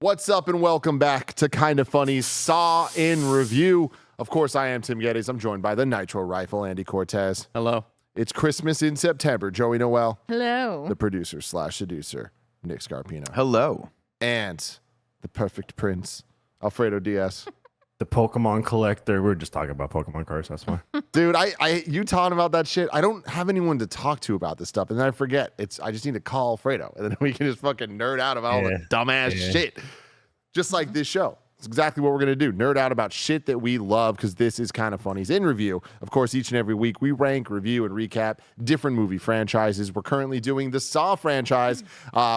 What's up and welcome back to Kinda Funny Saw in Review. Of course, I am Tim Geddes. I'm joined by the Nitro Rifle, Andy Cortez. Hello. It's Christmas in September. Joey Noel. Hello. The producer/seducer, Nick Scarpino. Hello. And the perfect prince, Alfredo Diaz. The Pokemon collector. We're just talking about Pokemon cards, that's why. Dude, you talking about that shit. I don't have anyone to talk to about this stuff, and then I forget. I just need to call Alfredo, and then we can just fucking nerd out about all the dumbass shit. Just like this show. It's exactly what we're going to do. Nerd out about shit that we love because this is Kinda Funny's in review. Of course, each and every week we rank, review, and recap different movie franchises. We're currently doing the Saw franchise.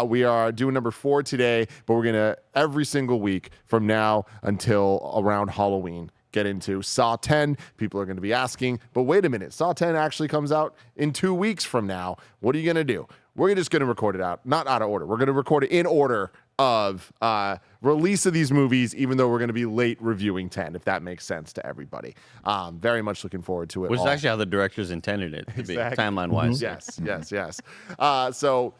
We are doing number 4 today, but we're going to, every single week from now until around Halloween, get into Saw 10. People are going to be asking, but wait a minute, Saw 10 actually comes out in 2 weeks from now. What are you going to do? We're just going to record it out, not out of order. We're going to record it in order of release of these movies, even though we're going to be late reviewing 10, if that makes sense to everybody. Very much looking forward to it. Which is actually how the directors intended it to be, timeline-wise. Yes. So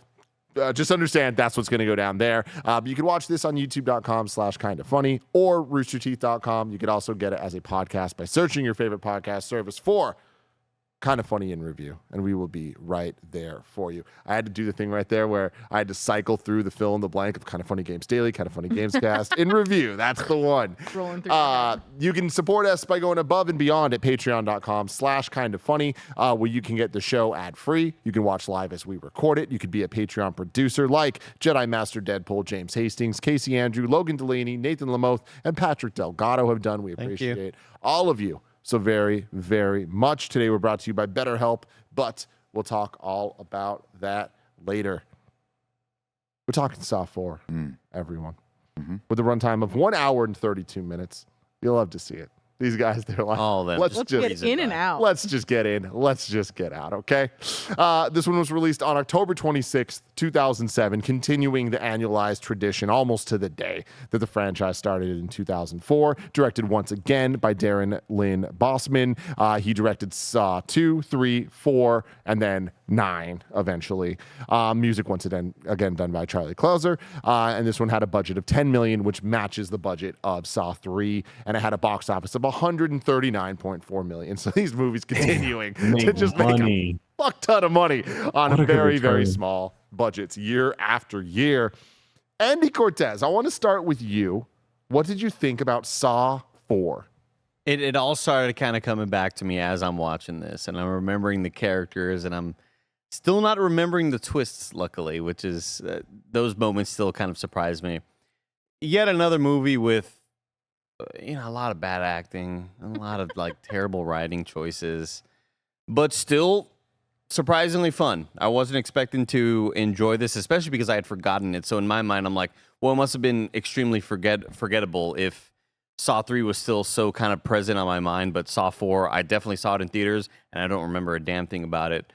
just understand that's what's going to go down there. You can watch this on youtube.com/kindafunny or roosterteeth.com. You can also get it as a podcast by searching your favorite podcast service for Kinda Funny in Review, and we will be right there for you. I had to do the thing right there where I had to cycle through the fill in the blank of Kinda Funny Games Daily, Kinda Funny Games Cast in Review. That's the one. Rolling through You can support us by going above and beyond at patreon.com/kindafunny, where you can get the show ad-free. You can watch live as we record it. You could be a Patreon producer like Jedi Master Deadpool, James Hastings, Casey Andrew, Logan Delaney, Nathan Lamoth, and Patrick Delgado have done. We appreciate all of you so very, very much. Today we're brought to you by BetterHelp, but we'll talk all about that later. We're talking Saw 4, everyone. With a runtime of 1 hour and 32 minutes. You'll love to see it. These guys, they're like, let's get in and out. Let's just get in. Let's just get out, okay? This one was released on October 26th, 2007, continuing the annualized tradition almost to the day that the franchise started in 2004. Directed once again by Darren Lynn Bossman. He directed Saw 2, 3, 4, and then 9 eventually. Music once again done by Charlie Clouser. And this one had a budget of $10 million, which matches the budget of Saw 3. And it had a box office of $139.4 million. So these movies continuing to just make a fuck ton of money on very, very small budgets year after year. Andy Cortez, I want to start with you. What did you think about Saw 4? It all started kind of coming back to me as I'm watching this, and I'm remembering the characters, and I'm still not remembering the twists, luckily, which is those moments still kind of surprise me. Yet another movie with a lot of bad acting, a lot of terrible writing choices, but still surprisingly fun. I wasn't expecting to enjoy this, especially because I had forgotten it. So in my mind, I'm like, well, it must have been extremely forgettable if Saw 3 was still so kind of present on my mind, but Saw 4, I definitely saw it in theaters, and I don't remember a damn thing about it.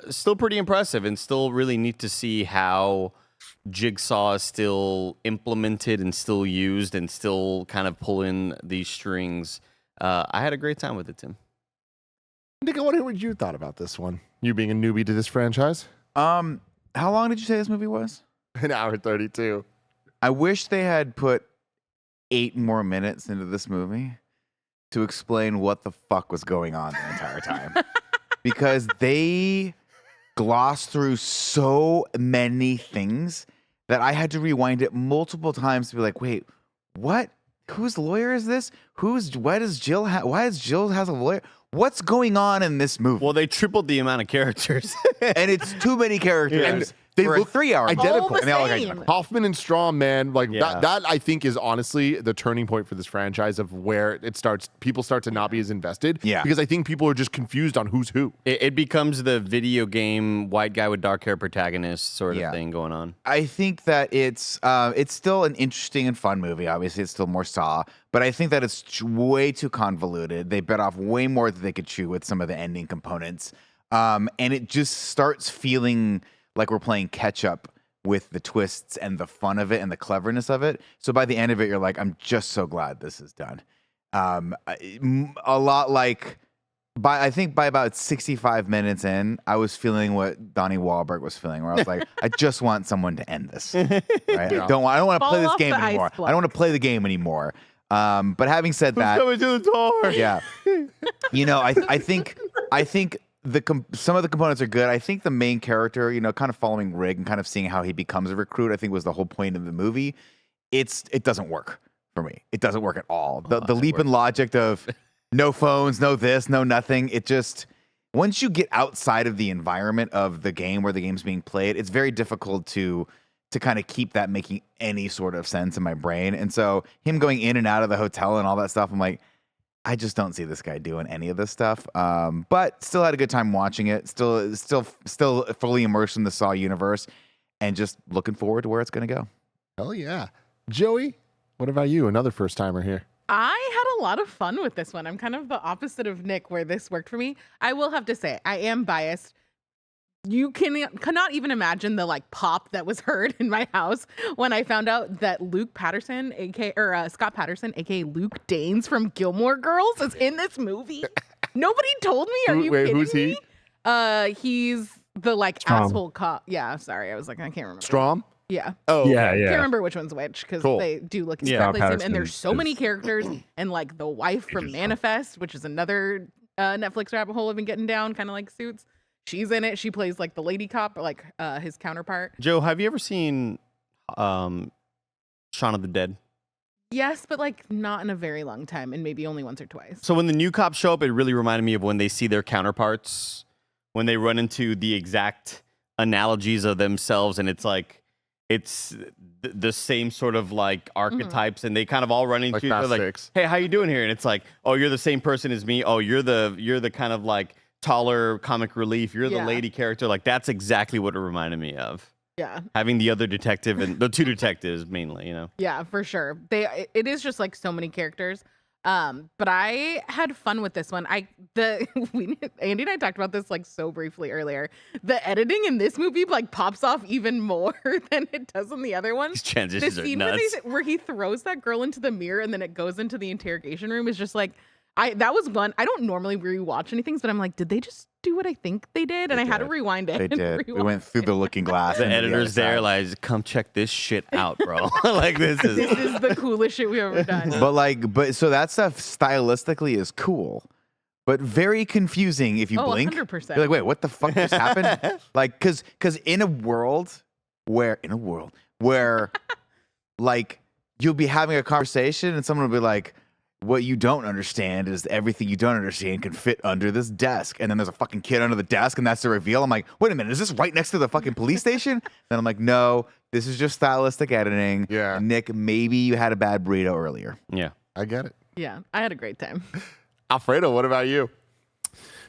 Still pretty impressive, and still really neat to see how Jigsaw is still implemented and still used and still kind of pulling these strings. I had a great time with it, Tim. Nick, I want to hear what you thought about this one. You being a newbie to this franchise. How long did you say this movie was? 1 hour 32. I wish they had put 8 more minutes into this movie to explain what the fuck was going on the entire time. Because they glossed through so many things that I had to rewind it multiple times to be like, wait, what? Whose lawyer is this? Why does Jill has a lawyer? What's going on in this movie? Well, they tripled the amount of characters. And it's too many characters. And they look 3 hours. identical. And they all look identical. Hoffman and Strahm, man, that I think is honestly the turning point for this franchise of where it starts. People start to not be as invested. Yeah. Because I think people are just confused on who's who. It becomes the video game white guy with dark hair protagonist sort of thing going on. I think that it's still an interesting and fun movie. Obviously, it's still more Saw, but I think that it's way too convoluted. They bit off way more than they could chew with some of the ending components, and it just starts feeling like we're playing catch up with the twists and the fun of it and the cleverness of it. So by the end of it, you're like, I'm just so glad this is done. A lot like I think by about 65 minutes in, I was feeling what Donnie Wahlberg was feeling, where I was like, I just want someone to end this. Right? Yeah. I don't want to play Fall this off game the ice anymore. block. I don't want to play the game anymore. But having said that, Coming to the door. yeah, I think some of the components are good. I think the main character, kind of following Rig and kind of seeing how he becomes a recruit, I think was the whole point of the movie. It doesn't work for me. It doesn't work at all. The leap in logic of no phones, no this, no nothing. It just, once you get outside of the environment of the game where the game's being played, it's very difficult to kind of keep that making any sort of sense in my brain. And so him going in and out of the hotel and all that stuff, I'm like, I just don't see this guy doing any of this stuff. But still had a good time watching it. Still fully immersed in the Saw universe, and just looking forward to where it's going to go. Hell yeah. Joey, what about you? Another first timer here. I had a lot of fun with this one. I'm kind of the opposite of Nick, where this worked for me. I will have to say, I am biased. You cannot even imagine the pop that was heard in my house when I found out that Luke Patterson, Scott Patterson, aka Luke Danes from Gilmore Girls, is in this movie. Nobody told me. Are you kidding who's he? me? He's the Strom. asshole cop. Yeah, sorry, I was I can't remember. Strom? Yeah. Oh, Yeah, okay. yeah. Can't remember which one's which because Cool. they do look Yeah. exactly the same. And Patterson there's so many is- characters, and the wife from Manifest, which is another Netflix rabbit hole I've been getting down, kind of like Suits. She's in it. She plays the lady cop, his counterpart. Joe, have you ever seen Shaun of the Dead? Yes, but not in a very long time, and maybe only once or twice. So when the new cops show up, it really reminded me of when they see their counterparts, when they run into the exact analogies of themselves, and it's the same sort of archetypes, and they kind of all run into each other Fast Six. hey, how you doing here? And it's oh, you're the same person as me. Oh, you're the kind of taller comic relief. You're the Yeah. lady character. That's exactly what it reminded me of. Yeah, Having the other detective and the two detectives mainly, yeah, for sure. It is just so many characters. But I had fun with this one. Andy and I talked about this so briefly earlier. The editing in this movie pops off even more than it does in the other one. These The transitions are scene nuts. where he throws that girl into the mirror and then it goes into the interrogation room is just that was one. I don't normally rewatch anything, but I'm did they just do what I think they did? And They I had to did. rewind it. They and did. We rewatch went through the looking glass. The and to other editor's there, side. come check this shit out, bro. this is. This is the coolest shit we've ever done. But so that stuff stylistically is cool, but very confusing if you blink. 100%. You're wait, what the fuck just happened? Because in a world where you'll be having a conversation and someone will be like, what you don't understand is everything you don't understand can fit under this desk. And then there's a fucking kid under the desk, and that's the reveal. I'm like, wait a minute, is this right next to the fucking police station? Then I'm like, no, this is just stylistic editing. Yeah. Nick, maybe you had a bad burrito earlier. Yeah. I get it. Yeah, I had a great time. Alfredo, what about you?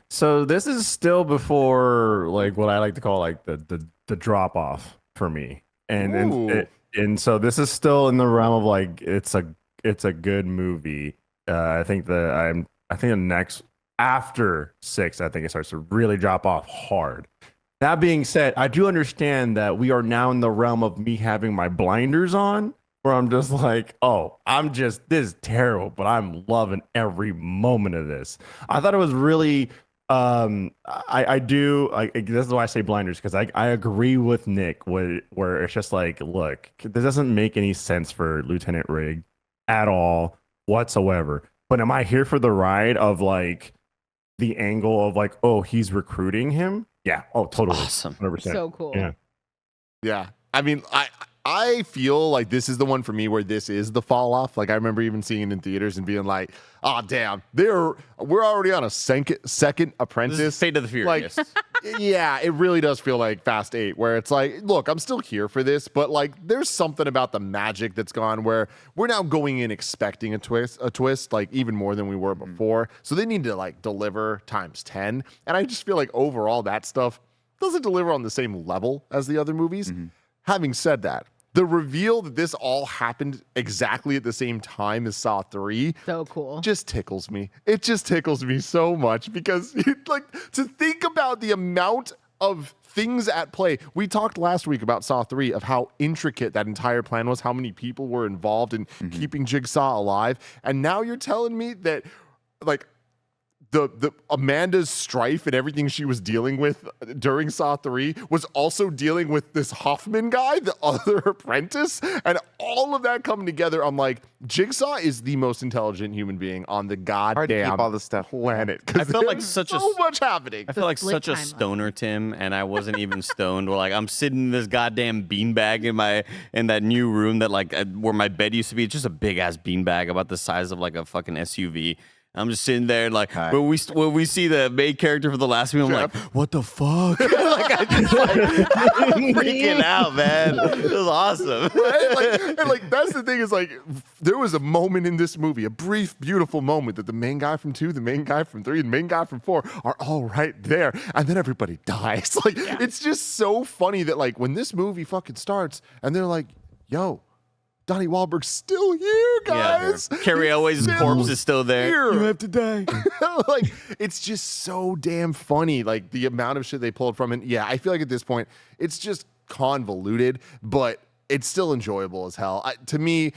So this is still before what I like to call the drop off for me, and so this is still in the realm of it's a good movie. I think the next after 6, I think it starts to really drop off hard. That being said, I do understand that we are now in the realm of me having my blinders on, where I'm just this is terrible, but I'm loving every moment of this. I thought it was really, I do, this is why I say blinders, because I agree with Nick where it's just look, this doesn't make any sense for Lieutenant Rig at all whatsoever. But am I here for the ride of the angle of oh, he's recruiting him? Yeah. Oh, totally. Awesome. 100%. So cool. Yeah. Yeah. I mean, I feel like this is the one for me where this is the fall off. I remember even seeing it in theaters and being like, oh, damn, we're already on a second Apprentice. This is Fate of the Furious. Yeah, it really does feel like Fast 8, where it's look, I'm still here for this, but there's something about the magic that's gone where we're now going in expecting a twist, even more than we were before. So they need to deliver times 10. And I just feel like overall that stuff doesn't deliver on the same level as the other movies. Having said that, the reveal that this all happened exactly at the same time as Saw 3 So cool. just tickles me. It just tickles me so much because to think about the amount of things at play. We talked last week about Saw 3 of how intricate that entire plan was, how many people were involved in keeping Jigsaw alive. And now you're telling me that the Amanda's strife and everything she was dealing with during Saw 3 was also dealing with this Hoffman guy, the other apprentice, and all of that coming together. I'm like, Jigsaw is the most intelligent human being on the Hard to keep goddamn all this stuff. planet. I felt like there's such so much happening. I feel like split such a timeline. stoner, Tim, and I wasn't even stoned. Like I'm sitting in this goddamn beanbag in that new room that where my bed used to be. It's just a big ass beanbag about the size of like a fucking SUV. I'm just sitting there, like, Hi. when we see the main character for the last movie, I'm like, what the fuck? Like, I just freaking out, man. It was awesome. Right? Like that's the thing is like there was a moment in this movie, a brief, beautiful moment that the main guy from 2, the main guy from 3, and the main guy from 4 are all right there, and then everybody dies. Like it's just so funny that like when this movie fucking starts and they're like, yo, Donnie Wahlberg's still here, guys. Yeah. Carrie Elway's corpse is still there. Here. You have to die. Like it's just so damn funny, like the amount of shit they pulled from it. Yeah, I feel like at this point it's just convoluted, but it's still enjoyable as hell. To me,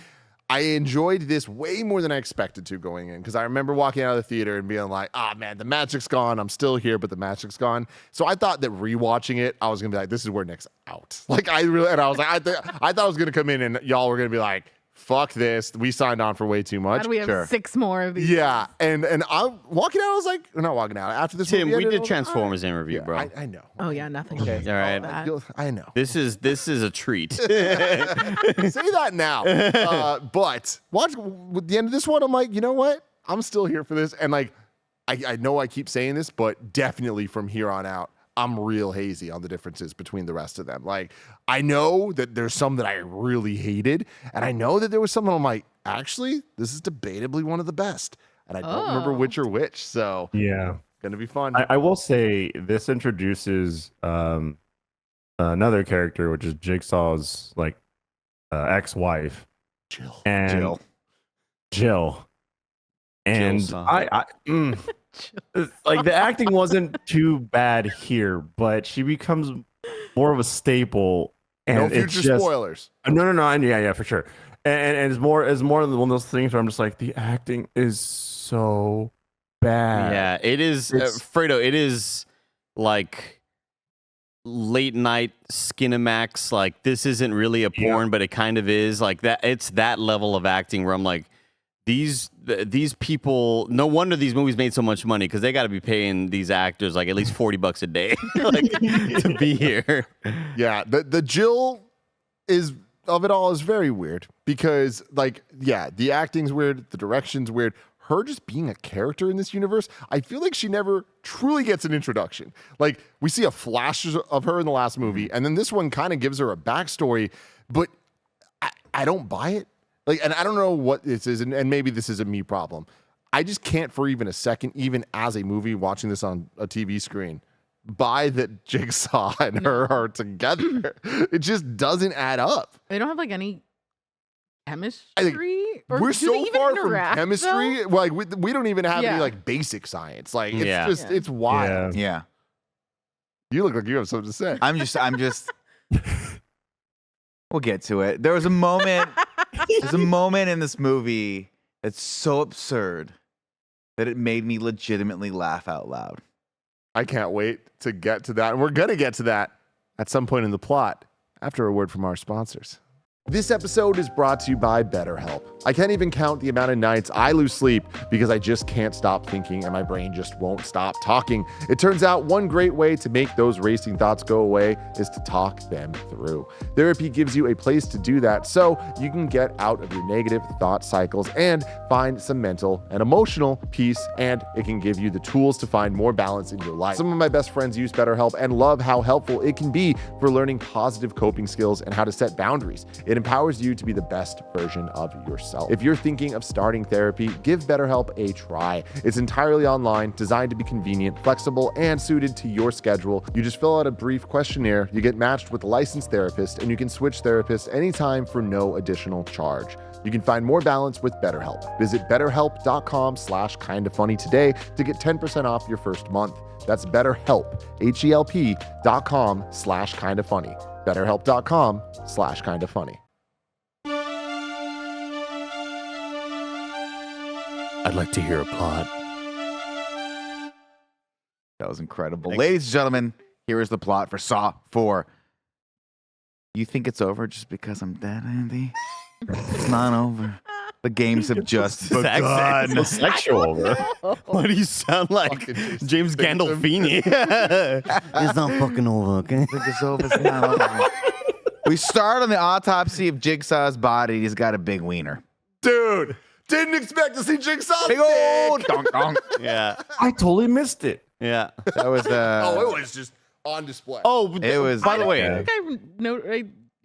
I enjoyed this way more than I expected to going in, because I remember walking out of the theater and being like, ah, man, the magic's gone. I'm still here, but the magic's gone. So I thought that rewatching it, I was gonna be like, this is where Nick's out. Like I was like, I thought I was gonna come in and y'all were gonna be like, fuck this. We signed on for way too much. How do we have 6 more of these? Yeah, and I'm walking out. I was like, not walking out after this. Tim, movie we ended, I did was like, Transformers in review, yeah, bro. I know. Oh yeah, nothing. Okay. All right. that. I know. This is a treat. Say that now. But watch with the end of this one. I'm like, you know what? I'm still here for this. And like, I know I keep saying this, but definitely from here on out, I'm real hazy on the differences between the rest of them. Like, I know that there's some that I really hated, and I know that there was some that I'm like, actually, this is debatably one of the best. And I don't remember which or which. So Yeah. gonna be fun. I will say this introduces another character, which is Jigsaw's like ex-wife, Jill. and Jill. And Jill-san. like the acting wasn't too bad here, but she becomes more of a staple. And No it's future just, spoilers. No, yeah, for sure. And it's more than one of those things where I'm just like, the acting is so bad. Yeah, it is, Fredo. It is like late night Skinamax. Like this isn't really a porn, but it kind of is. Like that. It's that level of acting where I'm like, these people. No wonder these movies made so much money, because they got to be paying these actors like at least $40 a day like, to be here. Yeah, the Jill of it all is very weird, because like, yeah, the acting's weird, the direction's weird. Her just being a character in this universe, I feel like she never truly gets an introduction. Like we see a flash of her in the last movie, and then this one kind of gives her a backstory, but I don't buy it. Like, and I don't know what this is, and maybe this is a me problem. I just can't for even a second, even as a movie watching this on a TV screen, buy that Jigsaw and her are together. It just doesn't add up. They don't have like any chemistry. We're do they so even far from interact, chemistry. though? Like we don't even have any Yeah. like basic science. Like it's Yeah. just it's wild. Yeah. You look like you have something to say. I'm just we'll get to it. There's a moment in this movie that's so absurd that it made me legitimately laugh out loud. I can't wait to get to that. And we're gonna get to that at some point in the plot after a word from our sponsors. This episode is brought to you by BetterHelp. I can't even count the amount of nights I lose sleep because I just can't stop thinking and my brain just won't stop talking. It turns out one great way to make those racing thoughts go away is to talk them through. Therapy gives you a place to do that so you can get out of your negative thought cycles and find some mental and emotional peace, and it can give you the tools to find more balance in your life. Some of my best friends use BetterHelp and love how helpful it can be for learning positive coping skills and how to set boundaries. It empowers you to be the best version of yourself. If you're thinking of starting therapy, give BetterHelp a try. It's entirely online, designed to be convenient, flexible, and suited to your schedule. You just fill out a brief questionnaire, you get matched with a licensed therapist, and you can switch therapists anytime for no additional charge. You can find more balance with BetterHelp. Visit betterhelp.com/kindafunny today to get 10% off your first month. That's BetterHelp, HELP.com/kindafunny. BetterHelp.com/kindafunny. I'd like to hear a plot. That was incredible. Ladies and gentlemen, here is the plot for Saw 4. You think it's over just because I'm dead, Andy? It's not over. The games have just begun. So sexual, bro. Why do you sound like James Gandolfini? It's not fucking over, okay? I think it's over. It's not over. We start on the autopsy of Jigsaw's body. He's got a big wiener. Dude, didn't expect to see Jigsaw. Big old donk donk. Yeah. I totally missed it. Yeah. That was Oh, it was just on display. Oh, It was- by the way, I think I know.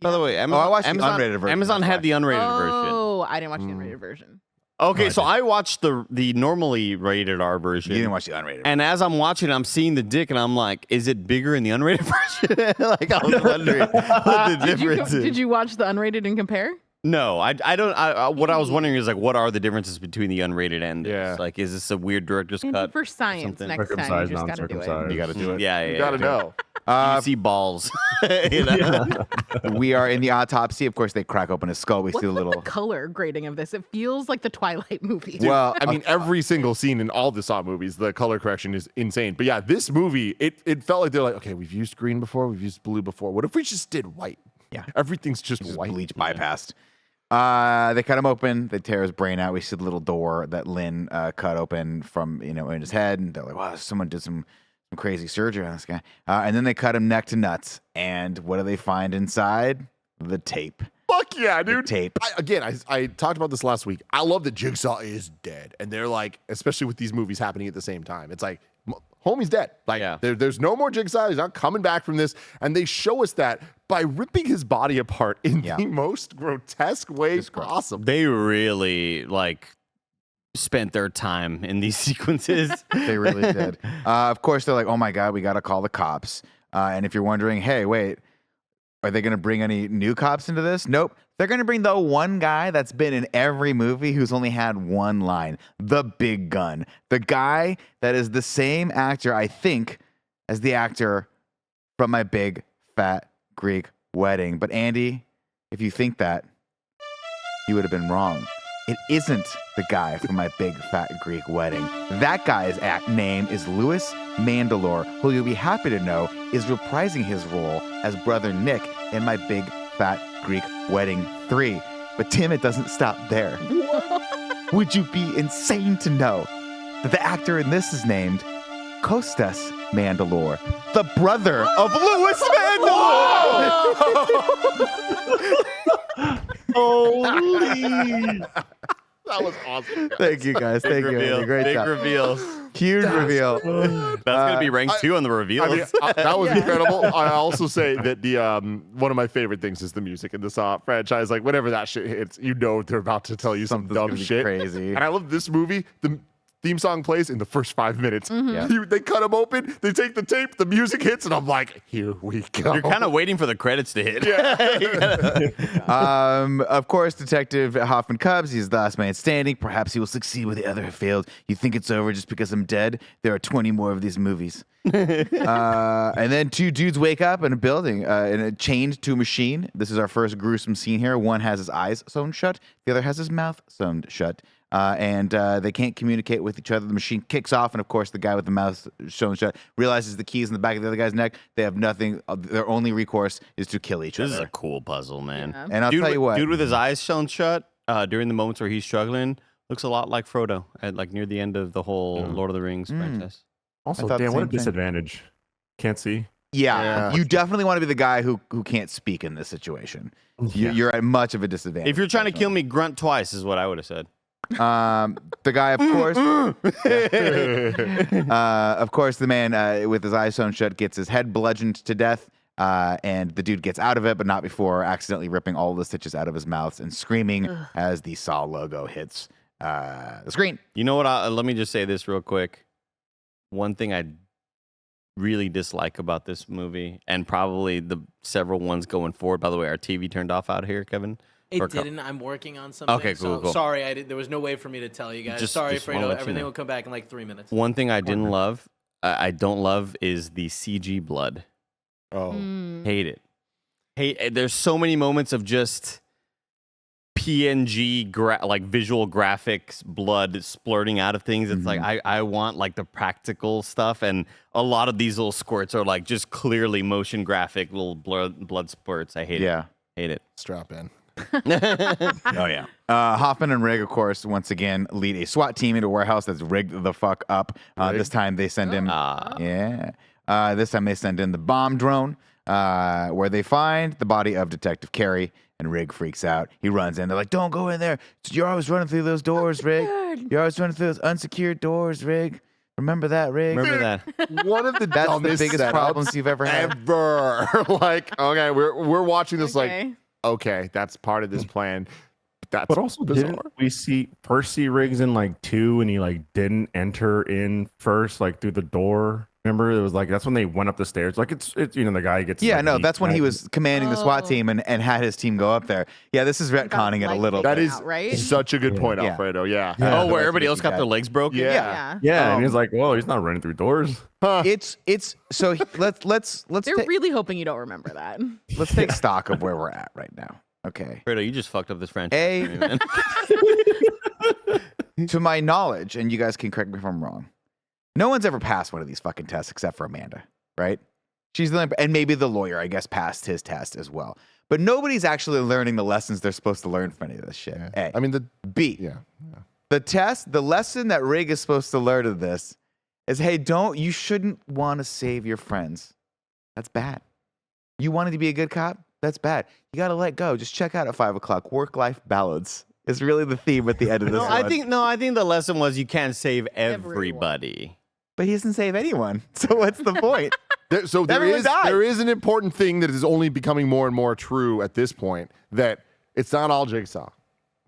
by the way, Amazon, I watched the Amazon, unrated version, Amazon that's had the unrated version. Oh, I didn't watch the unrated version. Okay, No, I so I watched the normally rated R you version. didn't watch the unrated. And as I'm watching, I'm seeing the dick, and I'm like, "Is it bigger in the unrated version?" Like I was wondering what the difference is. Did you watch the unrated and compare? No, I don't. What I was wondering is like, what are the differences between the unrated and this? Yeah. Like, is this a weird director's Andy, cut? for science something. next time. You Circumcised, just gotta do it. non-circumcised. You got to do it. Yeah, You gotta know. You see balls. You know? We are in the autopsy. Of course, they crack open his skull. We What's see the with little. the color grading of this? It feels like the Twilight movie. Well, I mean, every single scene in all the Saw movies, the color correction is insane. But yeah, this movie, it felt like they're like, okay, we've used green before, we've used blue before. What if we just did white? Yeah. Everything's just white. bleach bypassed. They cut him open. They tear his brain out. We see the little door that Lynn cut open from in his head, and they're like, "Wow, someone did some crazy surgery on this guy." And then they cut him neck to nuts. And what do they find inside? The tape. Fuck yeah, The dude. tape. I talked about this last week. I love that Jigsaw is dead. And they're like, especially with these movies happening at the same time, it's like, homie's dead. Like, Yeah. there's no more Jigsaw. He's not coming back from this. And they show us that by ripping his body apart in the most grotesque way possible. They really like spent their time in these sequences. They really did. Of course, they're like, "Oh my god, we got to call the cops." And if you're wondering, hey, wait, are they going to bring any new cops into this? Nope. They're going to bring the one guy that's been in every movie who's only had one line, the big gun. The guy that is the same actor, I think, as the actor from My Big Fat Greek Wedding. But Andy, if you think that, you would have been wrong. It isn't the guy from My Big Fat Greek Wedding. That guy's name is Louis Mandylor, who you'll be happy to know is reprising his role as Brother Nick in My Big Fat Greek Wedding 3. But Tim, it doesn't stop there. Would you be insane to know that the actor in this is named Kostas Mandylor, the brother of Louis Mandylor? Holy! That was awesome. Thank you, guys. Thank you. reveal. Great Big job. reveals. Huge reveal. That's gonna be ranked 2 on the reveals. I mean, that was incredible. I also say that the one of my favorite things is the music in the Saw franchise. Like whenever that shit hits, you know they're about to tell you some Something's dumb gonna be shit. crazy. And I love this movie. The theme song plays in the first 5 minutes. Mm-hmm. They cut them open. They take the tape. The music hits, and I'm like, here we go. You're kind of waiting for the credits to hit. Of course, Detective Hoffman Cubs, he's the last man standing. Perhaps he will succeed where the other have failed. You think it's over just because I'm dead? There are 20 more of these movies. And then 2 dudes wake up in a building, chained to a machine. This is our first gruesome scene here. One has his eyes sewn shut. The other has his mouth sewn shut. And they can't communicate with each other. The machine kicks off, and of course, the guy with the mouth sewn shut realizes the key's in the back of the other guy's neck. They have nothing. Their only recourse is to kill each This is other. a cool puzzle, man. Yeah. And I'll dude, tell you what. dude with his eyes sewn shut during the moments where he's struggling looks a lot like Frodo at like near the end of the whole Lord of the Rings franchise. Also, thought the damn, what a same thing. disadvantage. Can't see. Yeah, you definitely want to be the guy who can't speak in this situation. You're at much of a disadvantage. If you're trying to kill me, grunt twice is what I would have said. The guy, of course, of course, the man with his eyes sewn shut gets his head bludgeoned to death, and the dude gets out of it, but not before accidentally ripping all the stitches out of his mouth and screaming as the Saw logo hits the screen. You know what? Let me just say this real quick. One thing I really dislike about this movie, and probably the several ones going forward. By the way, our TV turned off out here, Kevin. It didn't. I'm working on something. Okay, cool, so cool. Sorry, I did. There was no way for me to tell you guys. Just Sorry, wanna Fredo. let you Everything know. will come back in like 3 minutes. One thing I didn't love, I don't love, is the CG blood. Oh. Mm. Hate it. There's so many moments of just PNG like visual graphics blood splurting out of things. It's like I want like the practical stuff, and a lot of these little squirts are like just clearly motion graphic little blood spurts. I hate it. Hate it. Strap in. Oh yeah. Hoffman and Rigg, of course, once again lead a SWAT team into a warehouse that's rigged the fuck up. This time they send him. This time they send in the bomb drone, where they find the body of Detective Carey. And Rigg freaks out. He runs in. They're like, "Don't go in there. You're always running through those doors, Rigg. You're always running through those unsecured doors, Rigg. Remember that, Rigg." Remember that? One of the That's the dumbest biggest setups problems you've ever had. ever. Like, okay, we're watching this Okay. like, okay, that's part of this plan. That's But also, bizarre. didn't we see Riggs in like 2, and he like didn't enter in first, like through the door? Remember, it was like that's when they went up the stairs. Like it's the guy gets. Yeah, like, no, beat that's when he back. was commanding the SWAT team and had his team go up there. Yeah, this is retconning it a little That bit. is right? such a good point, Yeah. Alfredo. Yeah. Yeah. Oh, where everybody else got that. their legs broken? Yeah. Yeah. Yeah, and he's like, "Whoa, he's not running through doors." It's so let's They're really hoping you don't remember that. let's take stock of where we're at right now. Okay. Fredo, you just fucked up this franchise. A- for me, man. To my knowledge, and you guys can correct me if I'm wrong, no one's ever passed one of these fucking tests except for Amanda, right? She's the and maybe the lawyer, I guess, passed his test as well. But nobody's actually learning the lessons they're supposed to learn from any of this shit. A. I mean, B. yeah. The lesson that Rigg is supposed to learn of this is, hey, you shouldn't want to save your friends. That's bad. You wanted to be a good cop? That's bad. You got to let go. Just check out at 5 o'clock. Work-life balance is really the theme at the end of this No, one. I think the lesson was you can't save everybody. But he doesn't save anyone. So what's the point? There Everyone died. is an important thing that is only becoming more and more true at this point, that it's not all Jigsaw.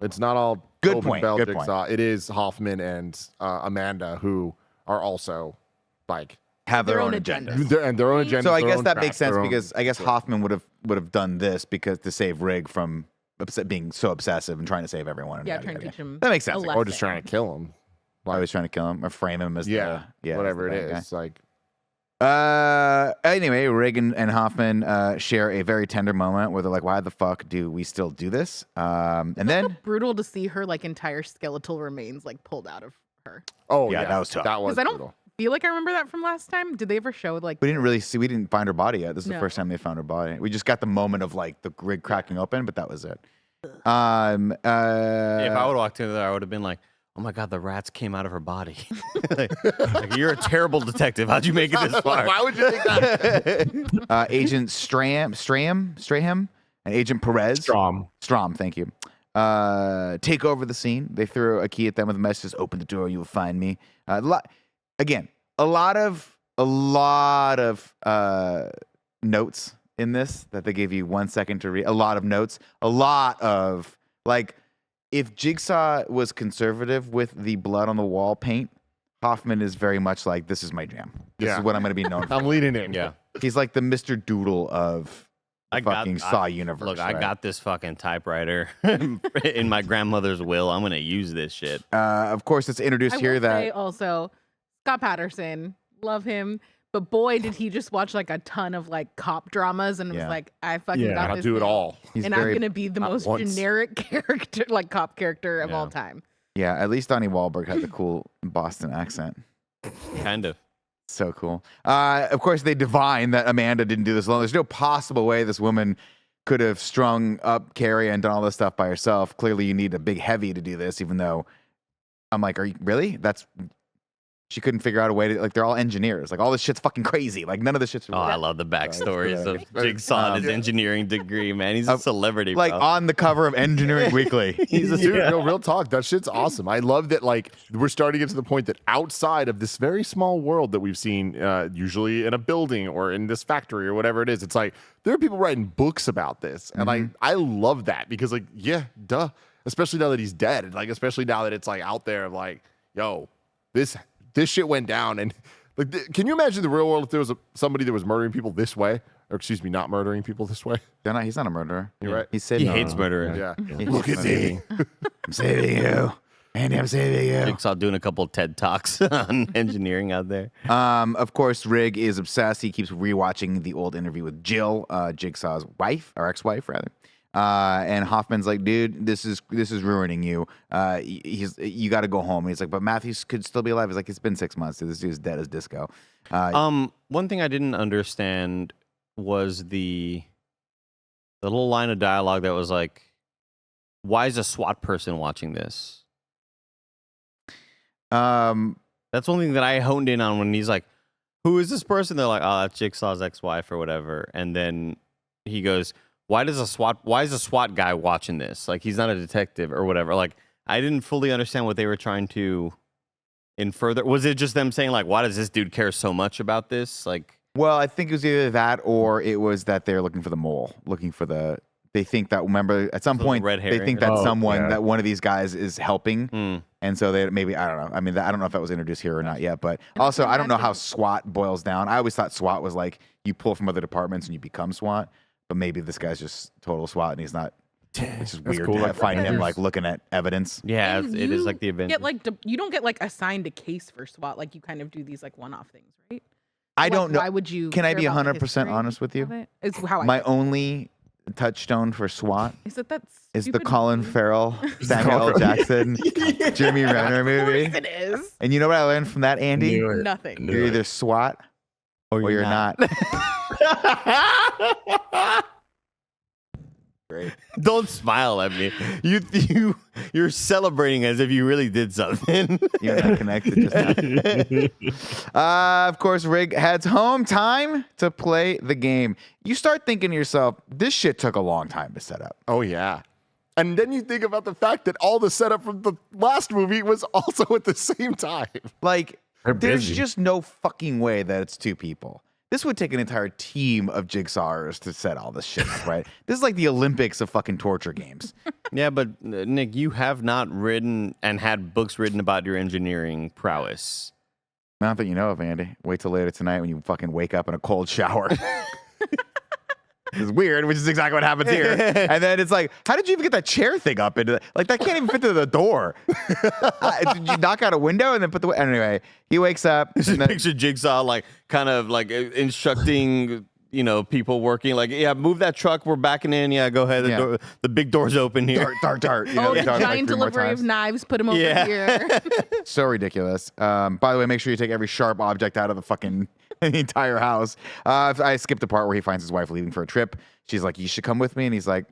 It's not all Good Tobin point, Bell good Jigsaw. It is Hoffman and Amanda who are also like Have their Their own own agenda. agendas. their own agenda. So I guess that makes sense because I guess Hoffman would have done this because to save Rigg from being so obsessive and trying to save everyone. and Yeah, yada, trying to yada, teach him. That makes sense. a or just lesson. trying to kill him. Why was trying to kill him or frame him as Yeah, whatever as the it bad is. Like, guy. Anyway, Rigg and Hoffman share a very tender moment where they're like, "Why the fuck do we still do this?" And then Brutal to see her like entire skeletal remains like pulled out of her. oh Yeah, yeah, that was tough. That was 'Cause I don't brutal. feel like I remember that from last time. Did they ever show like? we didn't find her body yet. This is the No. first time they found her body. We just got the moment of like the Rigg cracking open, but that was it. If I would have walked in there, I would have been like, "Oh my god, the rats came out of her body." like, you're a terrible detective. How'd you make it this far? Why would you think that? Agent Strahan and Agent Perez. Strom, thank you. Take over the scene. They throw a key at them with a message: "Open the door, you will find me." A lot of notes in this that they gave you 1 second to read. A lot of notes. A lot of like, if Jigsaw was conservative with the blood on the wall paint, Hoffman is very much like, this is my jam. This Yeah. is what I'm going to be known for. I'm leading in. Yeah. He's like the Mr. Doodle of I the fucking Saw universe. Look, I right? got this fucking typewriter in my grandmother's will. I'm gonna use this shit. Of course, it's introduced I here will that say also, Scott Patterson, love him, but boy, did he just watch like a ton of like cop dramas and Yeah. was like, I fucking Yeah, got I'll this do it now. all. he's And very I'm gonna be the not most once. generic character, like cop character of Yeah. all time. yeah. At least Donnie Wahlberg had the cool Boston accent. Kind of. So cool. Of course, they divine that Amanda didn't do this alone. There's no possible way this woman could have strung up Carrie and done all this stuff by herself. Clearly, you need a big heavy to do this, even though I'm like, are you really? She couldn't figure out a way to, like, they're all engineers. Like, all this shit's fucking crazy. Like, none of this shit's Oh, I love the backstories Yeah. of Jigsaw and his Yeah. engineering degree, man. He's a celebrity, like bro. on the cover of Engineering Weekly. He's a dude. No, real talk. That shit's awesome. I love that. Like, we're starting to get to the point that outside of this very small world that we've seen, usually in a building or in this factory or whatever it is, it's like there are people writing books about this, and like I love that because, like, yeah, duh. Especially now that he's dead, and like especially now that it's like out there, like, yo, this shit went down, and like, can you imagine the real world if there was somebody that was murdering people this way, or excuse me, not murdering people this way? He's not a murderer. You're right. He said He hates murderers. Yeah. He Look hates at me. I'm saving you. Andy, I'm saving you. Jigsaw doing a couple TED Talks on engineering out there. Of course, Rigg is obsessed. He keeps rewatching the old interview with Jill, Jigsaw's wife, or ex-wife, rather. And Hoffman's like, dude, this is ruining you. You got to go home. And he's like, but Matthews could still be alive. He's like, it's been 6 months. Dude. This dude's dead as disco. One thing I didn't understand was the little line of dialogue that was like, why is a SWAT person watching this? That's one thing that I honed in on when he's like, who is this person? They're like, oh, that's Jigsaw's ex-wife or whatever. And then he goes, why is a SWAT guy watching this? Like, he's not a detective or whatever. Like, I didn't fully understand what they were trying to infer. Was it just them saying, like, why does this dude care so much about this? Like, well, I think it was either that or it was that they're looking for the mole, they think that, remember, at some point, they think that that one of these guys is helping. And so they maybe, I don't know. I mean, I don't know if that was introduced here or not yet, but also I don't know how SWAT boils down. I always thought SWAT was like you pull from other departments and you become SWAT, but maybe this guy's just total SWAT and he's not. It's just weird cool. to find him like looking at evidence. yeah, And it is you like the event. Get like you don't get like assigned a case for SWAT, like you kind of do these like one-off things, right? I don't know. Why would you? Can I care be about the 100% history honest with you? of it? Is how My I only touchstone for SWAT is that is the stupid Colin movie? Farrell, Samuel L. Jackson, Jimmy Renner movie. Of course it is. And you know what I learned from that, Andy? Knew it. Nothing. You're either SWAT or you're not. Great. Don't smile at me. You're celebrating as if you really did something. You're not connected just now. Of course, Rig heads home. Time to play the game. You start thinking to yourself, this shit took a long time to set up. Oh, yeah. And then you think about the fact that all the setup from the last movie was also at the same time. Like, They're there's busy. just no fucking way that it's two people. This would take an entire team of jigsawers to set all this shit up, right? This is like the Olympics of fucking torture games. Yeah, but Nick, you have not written and had books written about your engineering prowess. Not that you know of, Andy. Wait till later tonight when you fucking wake up in a cold shower. It's weird, which is exactly what happens here. And then it's like, how did you even get that chair thing up into like that can't even fit through the door. Did you knock out a window and then put the anyway? He wakes up. Just picture Jigsaw like kind of like instructing people working like, yeah, move that truck. We're backing in. Yeah, go ahead. The big door's open here. Dart. Oh, the dart giant delivery of knives. Put him over here. So ridiculous. By the way, make sure you take every sharp object out of the fucking entire house. I skipped the part where he finds his wife leaving for a trip. She's like, you should come with me. And he's like,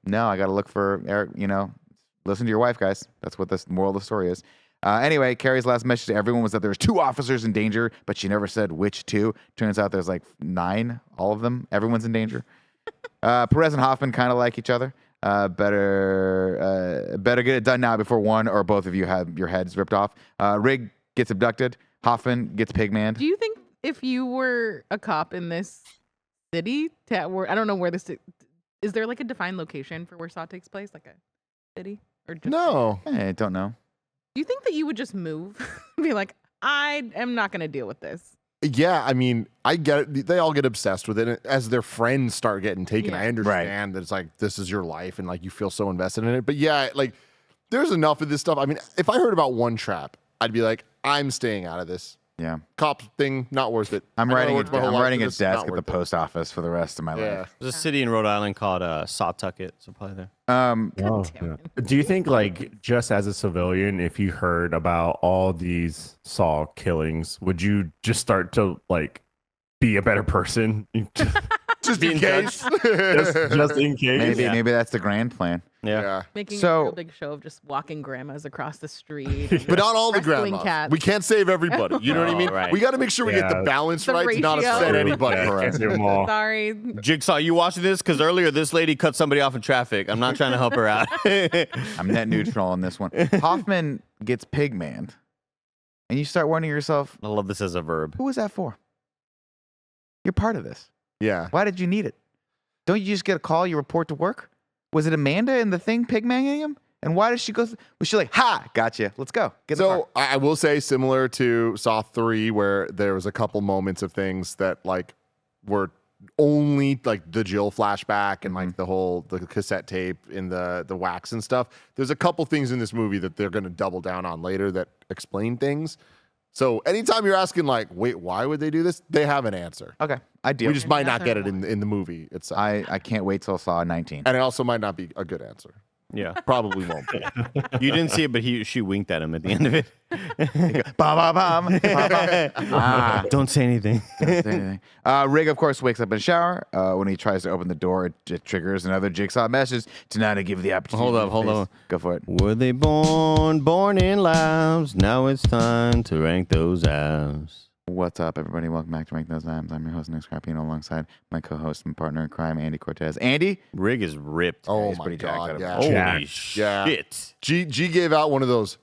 no, I got to look for Eric, listen to your wife, guys. That's what the moral of the story is. Anyway, Carrie's last message to everyone was that there's 2 officers in danger, but she never said which 2. Turns out there's like 9, all of them. Everyone's in danger. Perez and Hoffman kind of like each other. Better get it done now before one or both of you have your heads ripped off. Rig gets abducted. Hoffman gets pigmaned. Do you think if you were a cop in this city, I don't know where this is there like a defined location for where Saw takes place, like a city or just No. I don't know. Do you think that you would just move? Be like, I am not going to deal with this. Yeah, I mean, I get it. They all get obsessed with it as their friends start getting taken. Yeah. I understand that it's like this is your life and like you feel so invested in it. But yeah, like there's enough of this stuff. I mean, if I heard about one trap, I'd be like, I'm staying out of this. Yeah. Cop thing, not worth it. I'm I know I writing worked my whole I'm life writing for a this, desk not at the worth it. post office for the rest of my Yeah. life. There's a city in Rhode Island called Sawtucket. So probably there. God Oh, damn yeah. it. Do you think, like, just as a civilian, if you heard about all these Saw killings, would you just start to like be a better person? Just in case. just in case. Maybe that's the grand plan. Yeah. Making So- a real big show of just walking grandmas across the street. But not all the Wrestling grandmas. cats. We can't save everybody. You know what I Oh, mean? right. We got to make sure we get the Yeah. balance The right to not ratio. upset anybody. Yeah, can't do them all. Sorry. Jigsaw, you watching this? Because earlier this lady cut somebody off in traffic. I'm not trying to help her out. I'm net neutral on this one. Hoffman gets pigmaned. And you start wondering to yourself, I love this as a verb. who was that for? You're part of this. Yeah. Why did you need it? Don't you just get a call, you report to work? Was it Amanda in the thing pigmaning him? And why did she go? Was she like, ha, gotcha, let's go. Get in the So I will say, similar to Saw 3, where there was a couple moments of things that like were only like the Jill flashback and like the cassette tape in the wax and stuff. There's a couple things in this movie that they're going to double down on later that explain things. So anytime you're asking like, wait, why would they do this? They have an answer. Okay, I deal. We just might That's not get it our in the movie itself. I can't wait till Saw 19. And it also might not be a good answer. Yeah. Probably won't be. You didn't see it, but she winked at him at the end of it. Bam, bam, bam. Don't say anything. Rig, of course, wakes up in the shower. When he tries to open the door, it triggers another Jigsaw message to now to give the opportunity. Hold up. Go for it. Were they born in labs? Now it's time to rank those abs. What's up, everybody? Welcome back to Rank Those Abs. I'm your host, Nick Scrappino, alongside my co-host and partner in crime, Andy Cortez. Andy? Rig is ripped. Oh he's my pretty jacked God. up. Yeah. Holy Yeah. shit. G gave out one of those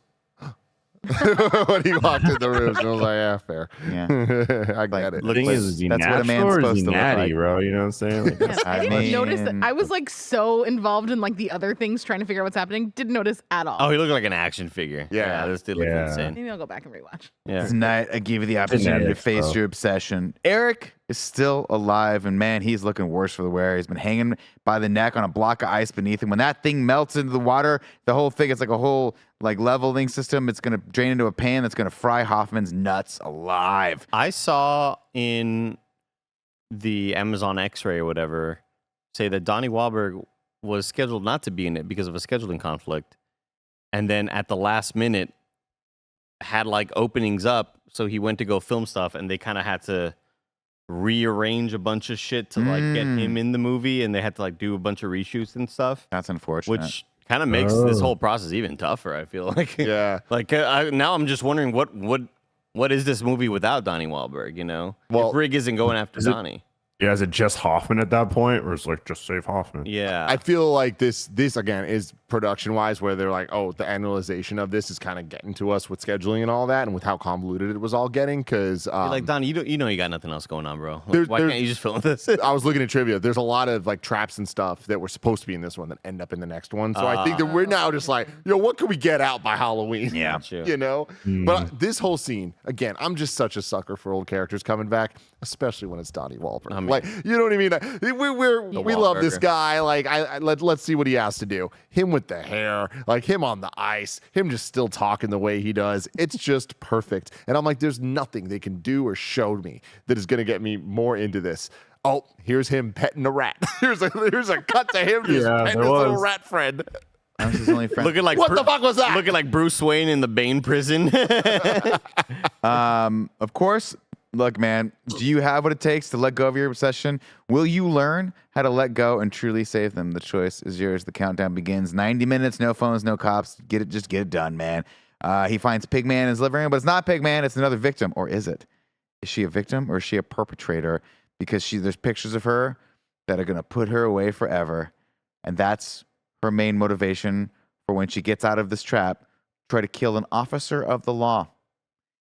when he walked in the room. And I was like, yeah, fair. Yeah. I get it. The thing is he That's what a man's natural or is supposed he to look natty, like. bro? You know what I'm saying? Like, Yeah, I didn't notice that. mean- I was like so involved in like the other things trying to figure out what's happening. Didn't notice at all. Oh, he looked like an action figure. Yeah. This dude looked Yeah. insane. Maybe I'll go back and rewatch. Yeah. Tonight, I give you the opportunity to Genetics, face bro. your obsession. Eric is still alive, and man, he's looking worse for the wear. He's been hanging by the neck on a block of ice beneath him. When that thing melts into the water, the whole thing, it's like a whole like leveling system. It's going to drain into a pan that's going to fry Hoffman's nuts alive. I saw in the Amazon X-ray or whatever say that Donnie Wahlberg was scheduled not to be in it because of a scheduling conflict, and then at the last minute had like openings up, so he went to go film stuff, and they kind of had to rearrange a bunch of shit to like get him in the movie, and they had to like do a bunch of reshoots and stuff, That's unfortunate. which kind of makes this whole process even tougher. I feel like, Yeah. like now I'm just wondering what is this movie without Donnie Wahlberg? You know, Well, if Rig isn't going after is it- Donnie. yeah, is it just Hoffman at that point, or is it like just save Hoffman? Yeah, I feel like this again is production wise where they're like, oh, the analyzation of this is kind of getting to us with scheduling and all that, and with how convoluted it was all getting. Because You're like Donnie, you know you got nothing else going on, bro. Like, There's- why there's- can't you just film this? I was looking at trivia. There's a lot of like traps and stuff that were supposed to be in this one that end up in the next one. So I think that we're now just like, what can we get out by Halloween? Yeah. Got you. You know? But this whole scene, again, I'm just such a sucker for old characters coming back, especially when it's Donnie Wahlberg. I mean- like, you know what I mean? We love this Wahlberger. guy. Like, let's see what he has to do. Him with the hair, like him on the ice, him just still talking the way he does. It's just perfect. And I'm like, there's nothing they can do or show me that is going to get me more into this. Oh, here's him petting a rat. here's a cut to him just Yeah, petting there his little was. rat friend. That was his only friend. Looking like What the fuck was that? Looking like Bruce Wayne in the Bane prison. Of course, look, man, do you have what it takes to let go of your obsession? Will you learn how to let go and truly save them? The choice is yours. The countdown begins. 90 minutes, no phones, no cops. Just get it done, man. He finds Pigman in his living room, but it's not Pigman. It's another victim. Or is it? Is she a victim or is she a perpetrator? Because there's pictures of her that are going to put her away forever. And that's her main motivation for when she gets out of this trap, try to kill an officer of the law.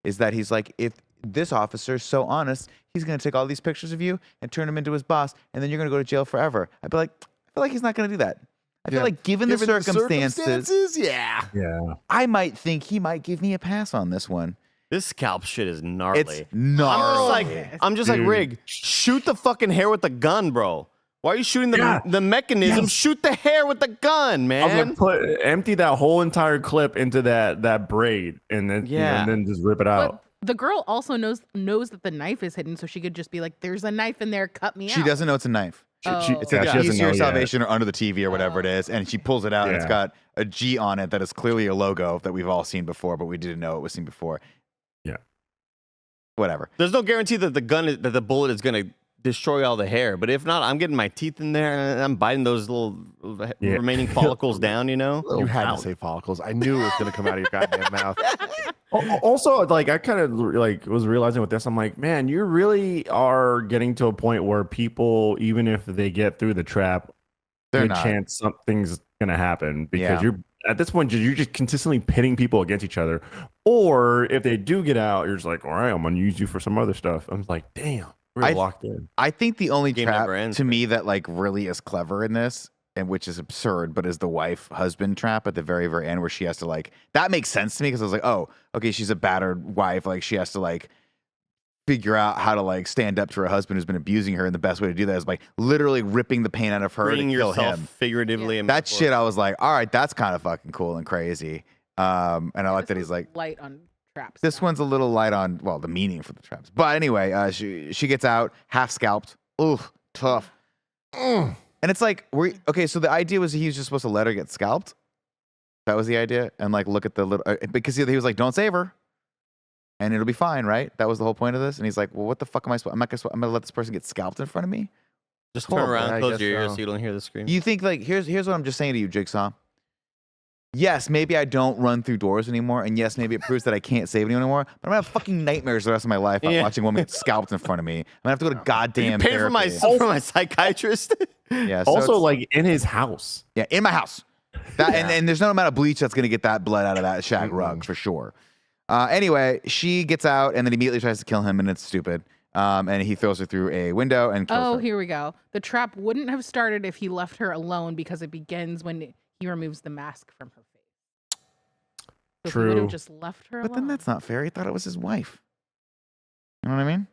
Is that he's like, if this officer is so honest, he's going to take all these pictures of you and turn them into his boss, and then you're going to go to jail forever. I feel like he's not going to do that. I feel like given the circumstances, yeah. Yeah. I might think he might give me a pass on this one. This scalp shit is gnarly. It's gnarly. I'm just like Rig. Shoot the fucking hair with the gun, bro. Why are you shooting the mechanism? Yes. Shoot the hair with the gun, I was man. like, empty that whole entire clip into that braid, and then and then just rip it out. But the girl also knows that the knife is hidden, so she could just be like, "There's a knife in there. Cut me out." She doesn't know it's a knife. Oh. It's in the Yeah, she keys doesn't to your know yet. salvation or under the TV or whatever it is, and she pulls it out and it's Yeah. got a G on it that is clearly a logo that we've all seen before, but we didn't know it was seen before. Yeah. Whatever. There's no guarantee that the bullet is gonna destroy all the hair. But if not, I'm getting my teeth in there and I'm biting those little remaining follicles down. You know. You had to say follicles. I knew it was going to come out of your goddamn mouth. Also, like I kind of like was realizing with this, I'm like, man, you really are getting to a point where people, even if they get through the trap, They're good not. chance something's gonna happen because Yeah. you're at this point you're just consistently pitting people against each other. Or if they do get out, you're just like, all right, I'm gonna use you for some other stuff. I'm like, damn, we're locked in. I think the only Game trap never ends, to me that like really is clever in this, and which is absurd, but is the wife husband trap at the very, very end where she has to like, that makes sense to me because I was like, oh, okay, she's a battered wife. Like she has to like figure out how to like stand up to her husband who's been abusing her. And the best way to do that is by literally ripping the pain out of her Freeing to kill yourself him. figuratively. And That shit, I was like, all right, that's kind of fucking cool and crazy. And I like that he's like, light on traps. This one's a little light on, well, the meaning for the traps. But anyway, she gets out, half scalped. Ooh, tough. And it's like, okay, so the idea was he was just supposed to let her get scalped. That was the idea. And like, look at the little, because he was like, don't save her. And it'll be fine, right? That was the whole point of this. And he's like, well, what the fuck am I supposed, I'm gonna let this person get scalped in front of me? Just turn Horrible. around, I close guess your ears so. so you don't hear the scream. You think like, here's what I'm just saying to you, Jigsaw. Yes, maybe I don't run through doors anymore, and yes, maybe it proves that I can't save anyone anymore. But I'm gonna have fucking nightmares the rest of my life about watching a woman get scalped in front of me. I'm gonna have to go to goddamn Pay for my therapy. for my psychiatrist. Yeah. So Also, it's- like in his house. yeah, in my house. That and there's no amount of bleach that's gonna get that blood out of that shag rug for sure. Anyway, she gets out and then immediately tries to kill him, and it's stupid. And he throws her through a window and kills Oh, her. here we go. The trap wouldn't have started if he left her alone because it begins when he removes the mask from her face. So if he would True. have just left her But alone. then that's not fair. He thought it was his wife. You know what I mean?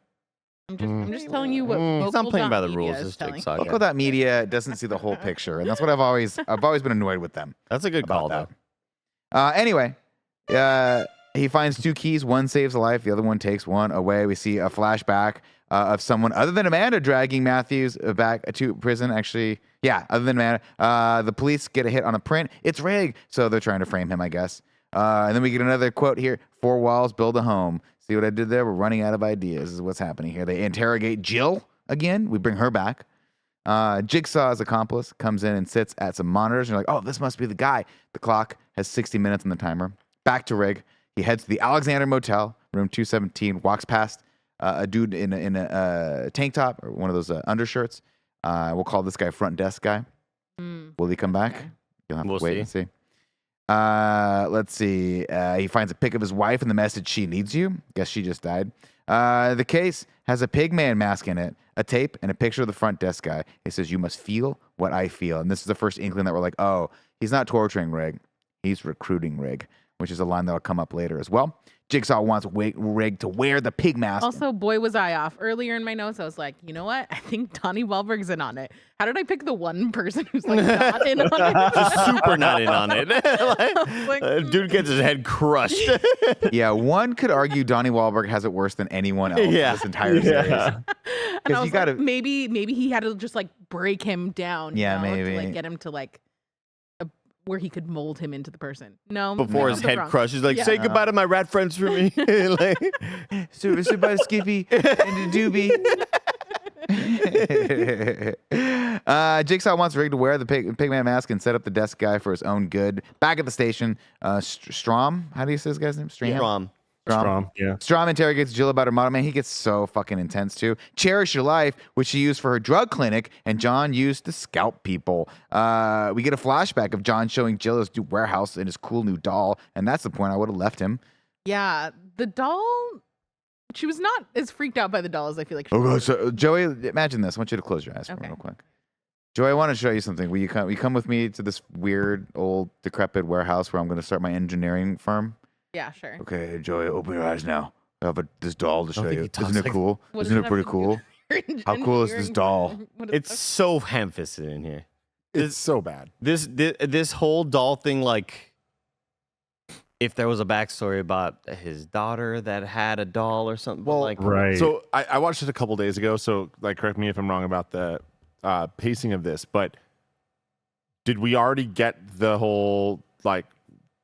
I'm just telling you what. He's not playing by the Vocal.media rules. is This telling. Jigsaw guy. Vocal.media doesn't see the whole picture, and that's what I've always been annoyed with them. That's a good about call, though. that. Anyway, he finds 2 keys. One saves a life. The other one takes one away. We see a flashback of someone other than Amanda dragging Matthews back to prison. Actually, yeah, other than Amanda. The police get a hit on a print. It's Rig. So they're trying to frame him, I guess. And then we get another quote here. 4 walls build a home. See what I did there? We're running out of ideas. This is what's happening here. They interrogate Jill again. We bring her back. Jigsaw's accomplice comes in and sits at some monitors. And you're like, oh, this must be the guy. The clock has 60 minutes on the timer. Back to Rig. He heads to the Alexander Motel, room 217, walks past a dude in a tank top or one of those undershirts. We'll call this guy front desk guy. Will he come back? Okay. You'll have We'll to wait and see. Let's see. He finds a pic of his wife and the message, "She needs you." Guess she just died. The case has a pigman mask in it, a tape, and a picture of the front desk guy. It says, "You must feel what I feel." And this is the first inkling that we're like, oh, he's not torturing Rig. He's recruiting Rig, which is a line that'll come up later as well. Jigsaw wants Rig to wear the pig mask. Also, boy, was I off. Earlier in my notes, I was like, you know what? I think Donnie Wahlberg's in on it. How did I pick the one person who's like not in on it? Just super not in on it. Like, Dude gets his head crushed. Yeah, one could argue Donnie Wahlberg has it worse than anyone else in Yeah. this entire series. And I 'Cause was you gotta- like, maybe he had to just like break him down. Yeah, to maybe. like get him to like where he could mold him into the person. No, Before no, his that's head wrong. crushes, like, Yeah. say goodbye to my rat friends for me. Like, Serviced by Skippy and a doobie. Jigsaw wants Rig to wear the pigman mask and set up the desk guy for his own good. Back at the station, Strom, how do you say this guy's name? Strom. Strom, yeah. Strom interrogates Jill about her model. Man, he gets so fucking intense too. Cherish your life, which she used for her drug clinic, and John used to scalp people. We get a flashback of John showing Jill his new warehouse and his cool new doll, and that's the point I would have left him. Yeah, the doll. She was not as freaked out by the doll as I feel like she Oh, was. so Joey, imagine this. I want you to close your eyes for Okay. real quick. Joey, I want to show you something. Will you come with me to this weird, old, decrepit warehouse where I'm going to start my engineering firm? Yeah, sure. Okay, Joey, open your eyes now. I have this doll to show think you. he talks Isn't it like- cool? What does Isn't it have pretty to do cool? with How cool is this engineering doll? firm? What is It's that? so ham-fisted in here. It's so bad. This whole doll thing, like, if there was a backstory about his daughter that had a doll or something, but, Well, like, Right. So I watched it a couple days ago. So like, correct me if I'm wrong about the pacing of this, but did we already get the whole like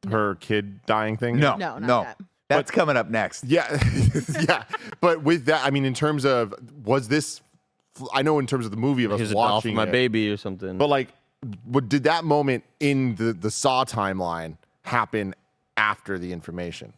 her kid dying thing? No, No, not no. that. That's coming up next. Yeah, yeah. But with that, I mean, in terms of was this? I know in terms of the movie of us here's a doll for watching my it, baby or something. but like, did that moment in the Saw timeline happen after the information,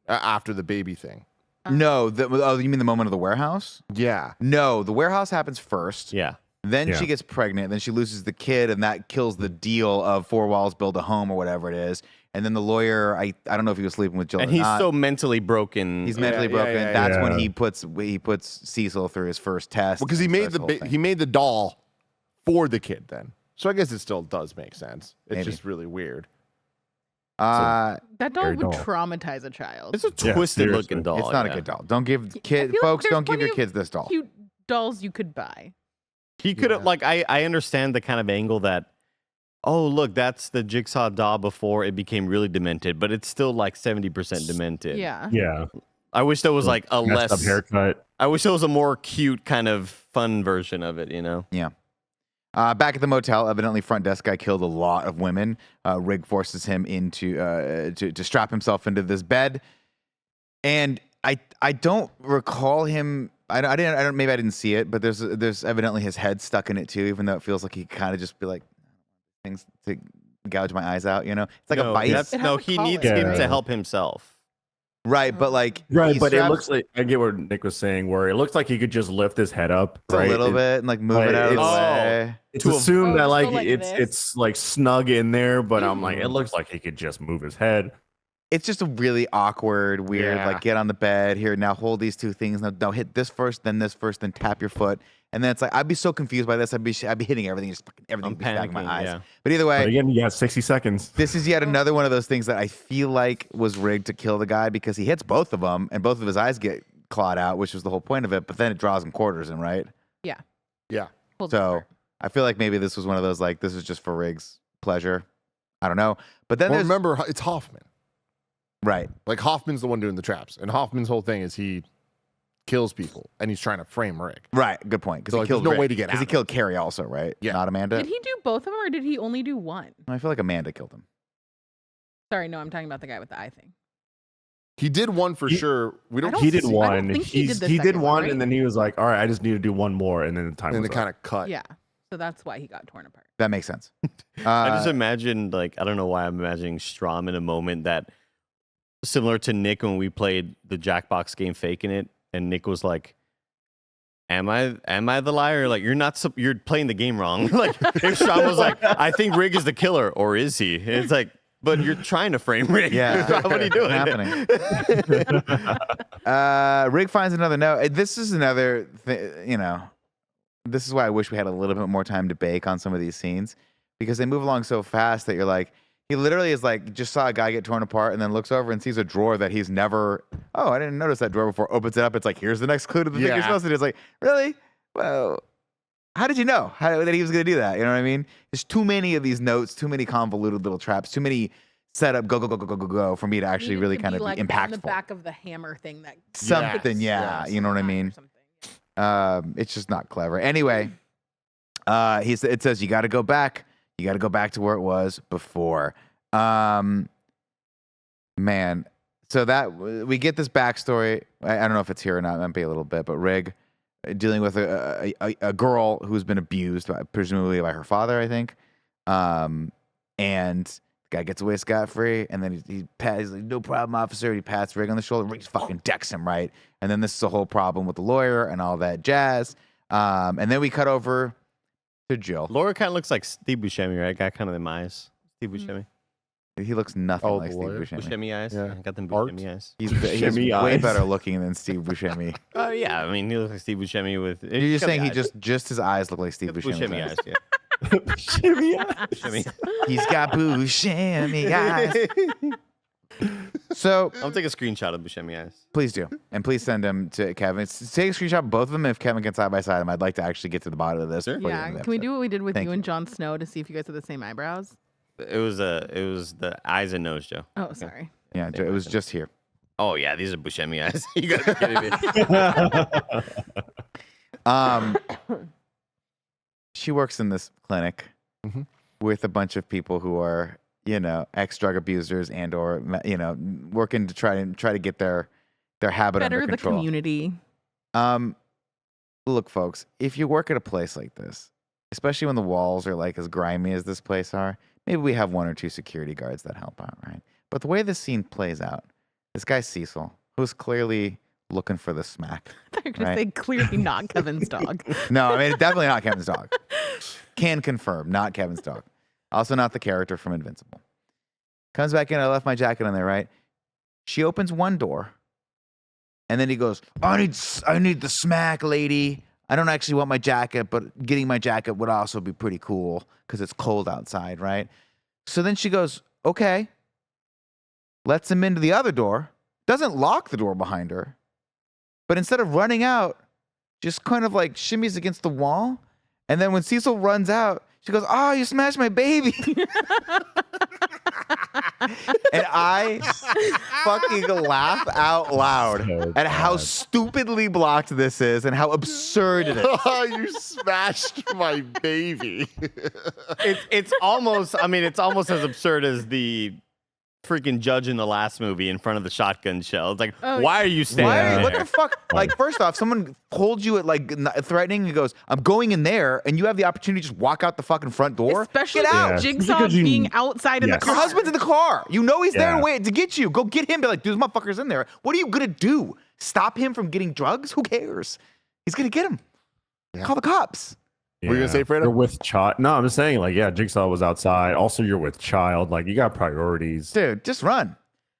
after the baby thing? No, you mean the moment of the warehouse? Yeah. No, the warehouse happens first. yeah. Then Yeah. she gets pregnant. Then she loses the kid, and that kills the deal of 4 walls build a home or whatever it is. And then the lawyer, I don't know if he was sleeping with Jill And or he's not. so mentally broken. He's mentally yeah, broken. yeah, That's when yeah. he puts Cecil through his first test. Because he and made starts whole thing. he made the doll for the kid then. So I guess it still does make sense. It's Maybe. just really weird. That doll Scary would doll. traumatize a child. It's a Yeah, twisted looking seriously. doll. it's not yeah. a good doll. Don't give I kids, feel like folks. there's Don't give your plenty of kids this doll. Cute dolls you could buy. He could have, like, I understand the kind of angle that oh, look, that's the Jigsaw doll before it became really demented, but it's still like 70% demented. Yeah. Yeah. I wish there was like a Messed up less haircut. I wish there was a more cute kind of fun version of it, you know? Yeah. Back at the motel, evidently front desk guy killed a lot of women. Rig forces him into to strap himself into this bed, and I don't recall him. I don't. Maybe I didn't see it, but there's evidently his head stuck in it too. Even though it feels like he kind of just be like things to gouge my eyes out. You know, it's like a vice. It has No, a he collar, needs him right? to help himself. Right, but like Right, but it straps looks like I get what Nick was saying, where it looks like he could just lift his head up a right? little bit and like move it out of the way. It's To assumed that so like like it's this? it's like snug in there, but I'm like, it looks like he could just move his head. It's just a really awkward, weird, Yeah. like get on the bed here. Now hold these two things. Now hit this first, then tap your foot. And then it's like, I'd be so confused by this. I'd be hitting everything, just fucking everything I'm would be back in my panicking, eyes. yeah. But either way, But again, you got 60 seconds. this is yet another one of those things that I feel like was rigged to kill the guy because he hits both of them and both of his eyes get clawed out, which was the whole point of it. But then it draws him quarters in, right? Yeah. Yeah. Hold So on. I feel like maybe this was one of those like this is just for Riggs' pleasure. I don't know. But then Well, there's remember, it's Hoffman. right. Like Hoffman's the one doing the traps, and Hoffman's whole thing is he kills people, and he's trying to frame Rick. Right. Good point. Because So, he like, killed there's no Rick. way to get Because he out of killed Carrie also, right? Yeah. Not Amanda. Did he do both of them or did he only do one? I feel like Amanda killed him. Sorry, no, I'm talking about the guy with the eye thing. He did one for sure. We don't. I don't He did see- I don't one. think he did the He did second one, one, right? and then he was like, "All right, I just need to do one more," and then the time And was they up. kind of cut. Yeah. So that's why he got torn apart. That makes sense. I just imagined, like, I don't know why I'm imagining Strom in a moment that similar to Nick when we played the Jackbox game Faking It, and Nick was like, Am I the liar? Like, you're playing the game wrong. Like, if Strom was like, I think Rig is the killer, or is he? It's like, but you're trying to frame Rig. Yeah. What are you doing? happening. Rig finds another note. This is another thing, you know, this is why I wish we had a little bit more time to bake on some of these scenes because they move along so fast that you're like, he literally is like, just saw a guy get torn apart and then looks over and sees a drawer that he's never, oh, I didn't notice that drawer before. Opens it up. It's like, here's the next clue to the thing you're Yeah. supposed to do. It's like, really? Well, how did you know that he was going to do that? You know what I mean? There's too many of these notes, too many convoluted little traps, too many setup, go for me to actually Needed really to kind be of like be on the impactful. back of the hammer thing that Something, Yes, yes. you know what I or mean? something. It's just not clever. Anyway, it says you got to go back. You got to go back to where it was before. Man, so that we get this backstory. I don't know if it's here or not. It might be a little bit, but Rig dealing with a girl who's been abused, presumably by her father, I think. And the guy gets away scot-free, and then he's like, no problem, officer. He pats Rig on the shoulder. Rig fucking decks him, right? And then this is a whole problem with the lawyer and all that jazz. And then we cut over to Jill. Laura kind of looks like Steve Buscemi, right? Got kind of them eyes. Steve Buscemi. He looks nothing Oh, like the Steve lawyer? Buscemi. Buscemi eyes. Yeah. Yeah. Got them Art? Buscemi eyes. He's Buscemi way eyes. better looking than Steve Buscemi. Oh yeah, I mean he looks like Steve Buscemi with. You're just saying he just his eyes look like Steve Buscemi's Buscemi eyes. eyes. Yeah. Buscemi. He's got Buscemi eyes. So I'll take a screenshot of Buscemi eyes. please do, and please send them to Kevin. Take a screenshot of both of them. If Kevin can side by side them, I'd like to actually get to the bottom of this. Sure. before the Yeah. end of the Can we episode. do what we did with Thank you you. and Jon Snow to see if you guys have the same eyebrows? It was the eyes and nose, Joe. Oh, sorry. Yeah, it was just here. Oh yeah, these are Buscemi eyes. You gotta be kidding me. She works in this clinic Mhm. with a bunch of people who are, ex-drug abusers and or working to try to get their habit Better under the control. community. Look, folks, if you work at a place like this, especially when the walls are like as grimy as this place are, maybe we have one or two security guards that help out, right? But the way this scene plays out, this guy Cecil, who's clearly looking for the smack. They're gonna Right. say clearly not Kevin's dog. No, I mean, definitely not Kevin's dog. Can confirm, not Kevin's dog. Also not the character from Invincible. Comes back in, I left my jacket on there, right? She opens one door, and then he goes, I need the smack, lady. I don't actually want my jacket, but getting my jacket would also be pretty cool because it's cold outside, right? So then she goes, okay. Lets him into the other door. Doesn't lock the door behind her. But instead of running out, just kind of like shimmies against the wall. And then when Cecil runs out, She goes, "Oh, you smashed my baby." And I fucking laugh out loud So at how bad. stupidly blocked this is and how absurd it is. Oh, you smashed my baby. It's almost. I mean, it's almost as absurd as the freaking judge in the last movie in front of the shotgun shell. It's like, Oh, why are you standing Why? there? What the fuck? Like, first off, someone holds you at like threatening and goes, "I'm going in there," and you have the opportunity to just walk out the fucking front door. Especially Get out. Yeah. Jigsaw Because you- being outside in the Yes. car. Your husband's in the car. You know he's there Yeah. waiting to get you. Go get him. Be like, dude, this motherfucker's in there. What are you gonna do? Stop him from getting drugs? Who cares? He's gonna get him. Yeah. Call the cops. Were you gonna say, Fredo? You're with child. No, I'm just saying, like, yeah, Jigsaw was outside. Also, you're with child. Like, you got priorities. Dude, just run.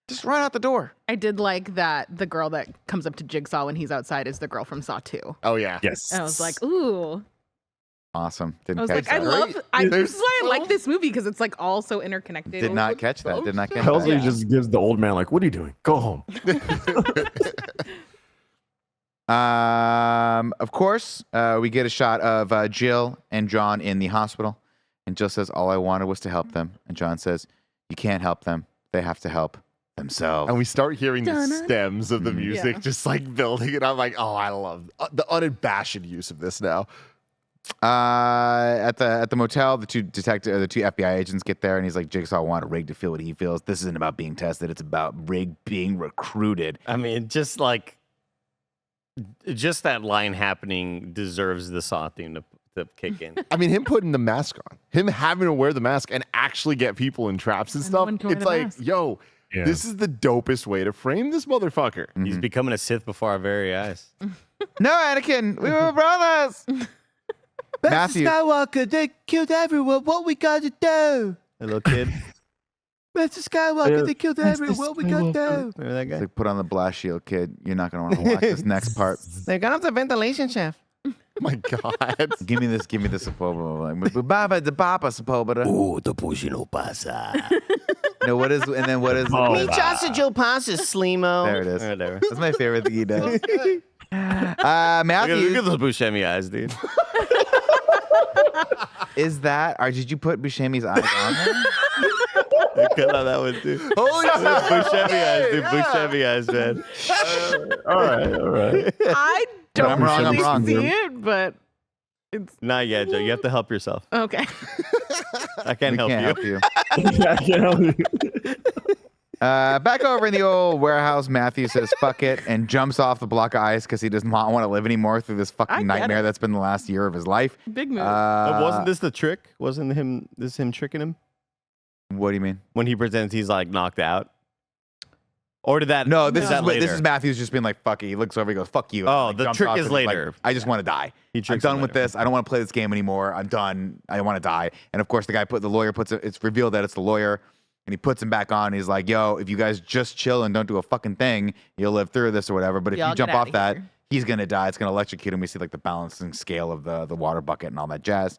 Just run out the door. I did like that the girl that comes up to Jigsaw when he's outside is the girl from Saw 2. Oh yeah. Yes. And I was like, ooh. Awesome. Didn't I was catch like, I that. love. This There's is why I so- like this movie because it's like all so interconnected. Did not catch that. Did not catch Helsley that. just gives the old man, like, what are you doing? Go home. Of course, we get a shot of Jill and John in the hospital. And Jill says, "All I wanted was to help them." And John says, "You can't help them. They have to help themselves." And we start hearing the Dun-dun. stems of the Mhm. music Yeah. just like building, and I'm like, oh, I love the unabashed use of this now. At the motel, the two FBI agents get there, and he's like, "Jigsaw wanted Rig to feel what he feels. This isn't about being tested. It's about Rig being recruited." I mean, just that line happening deserves the Saw theme to kick in. I mean, him putting the mask on, him having to wear the mask and actually get people in traps and And stuff. no one can wear It's the like, mask. yo, Yeah. this is the dopest way to frame this motherfucker. He's Mhm. becoming a Sith before our very eyes. No, Anakin, we were brothers. Matthew, Skywalker, they killed everyone. What we gotta do? A little kid. Mr. Skywalker, they killed everyone. What we gotta do? Remember that guy? like, put on the blast shield, kid. You're not gonna want to watch this next part. They got off the ventilation shaft. My God. Give me this Sepulveda. Like, Baba the Papa Sepulveda. Oh, the pushing no pasa. No, what is, and then what is, Oh, Me Johnson Joe Pasa, Slimo. There it is. Whatever. That's my favorite thing he does. Look Matthew, at those Buscemi eyes, dude. is that, or did you put Buscemi's eyes on there? Cut out that one, too. Holy Buscemi eyes, dude. Buscemi eyes, man. All right. I don't I'm wrong, I'm really wrong. see it, but it's Not yet, Joe. You have to help yourself. okay. I can't We help can't you. help you. Yeah, you know, Back over in the old warehouse, Matthew says fuck it and jumps off the block of ice because he does not want to live anymore through this I fucking get nightmare it. that's been the last year of his life. Big move. But wasn't this the trick? Wasn't him tricking him? What do you mean? When he pretends he's like knocked out? Or did that? No, this is is that later? this is Matthew's just being like fuck it. He looks over, he goes fuck you. Oh, Like, the jumps trick off is and he's like, later. I just want to die. He I'm tricks done him with later. this. I don't want to play this game anymore. I'm done. I want to die. And of course, the lawyer puts it. It's revealed that it's the lawyer, and he puts him back on. He's like, "Yo, if you guys just chill and don't do a fucking thing, you'll live through this or whatever. But if Y'all you jump get off outta that, here." he's gonna die. It's gonna electrocute him." We see like the balancing scale of the water bucket and all that jazz.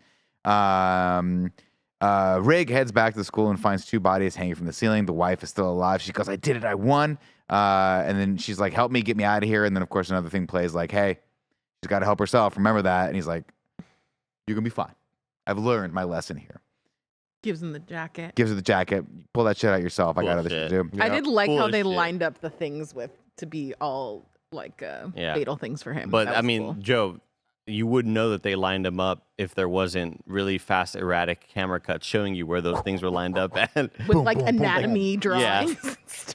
Rig heads back to the school and finds two bodies hanging from the ceiling. The wife is still alive. She goes, "I did it. I won." And then she's like, "Help me, get me out of here." And then of course another thing plays like, "Hey, she's got to help herself. Remember that." And he's like, "You're gonna be fine. I've learned my lesson here." Gives him the jacket. Gives her the jacket. Pull that shit out yourself. I got other shit to do. I did like how they Bullshit. lined up the things to be all like Yeah. fatal things for him. But That I was mean, cool. Joe, you wouldn't know that they lined them up if there wasn't really fast, erratic camera cuts showing you where those things were lined up at. with like anatomy drawings.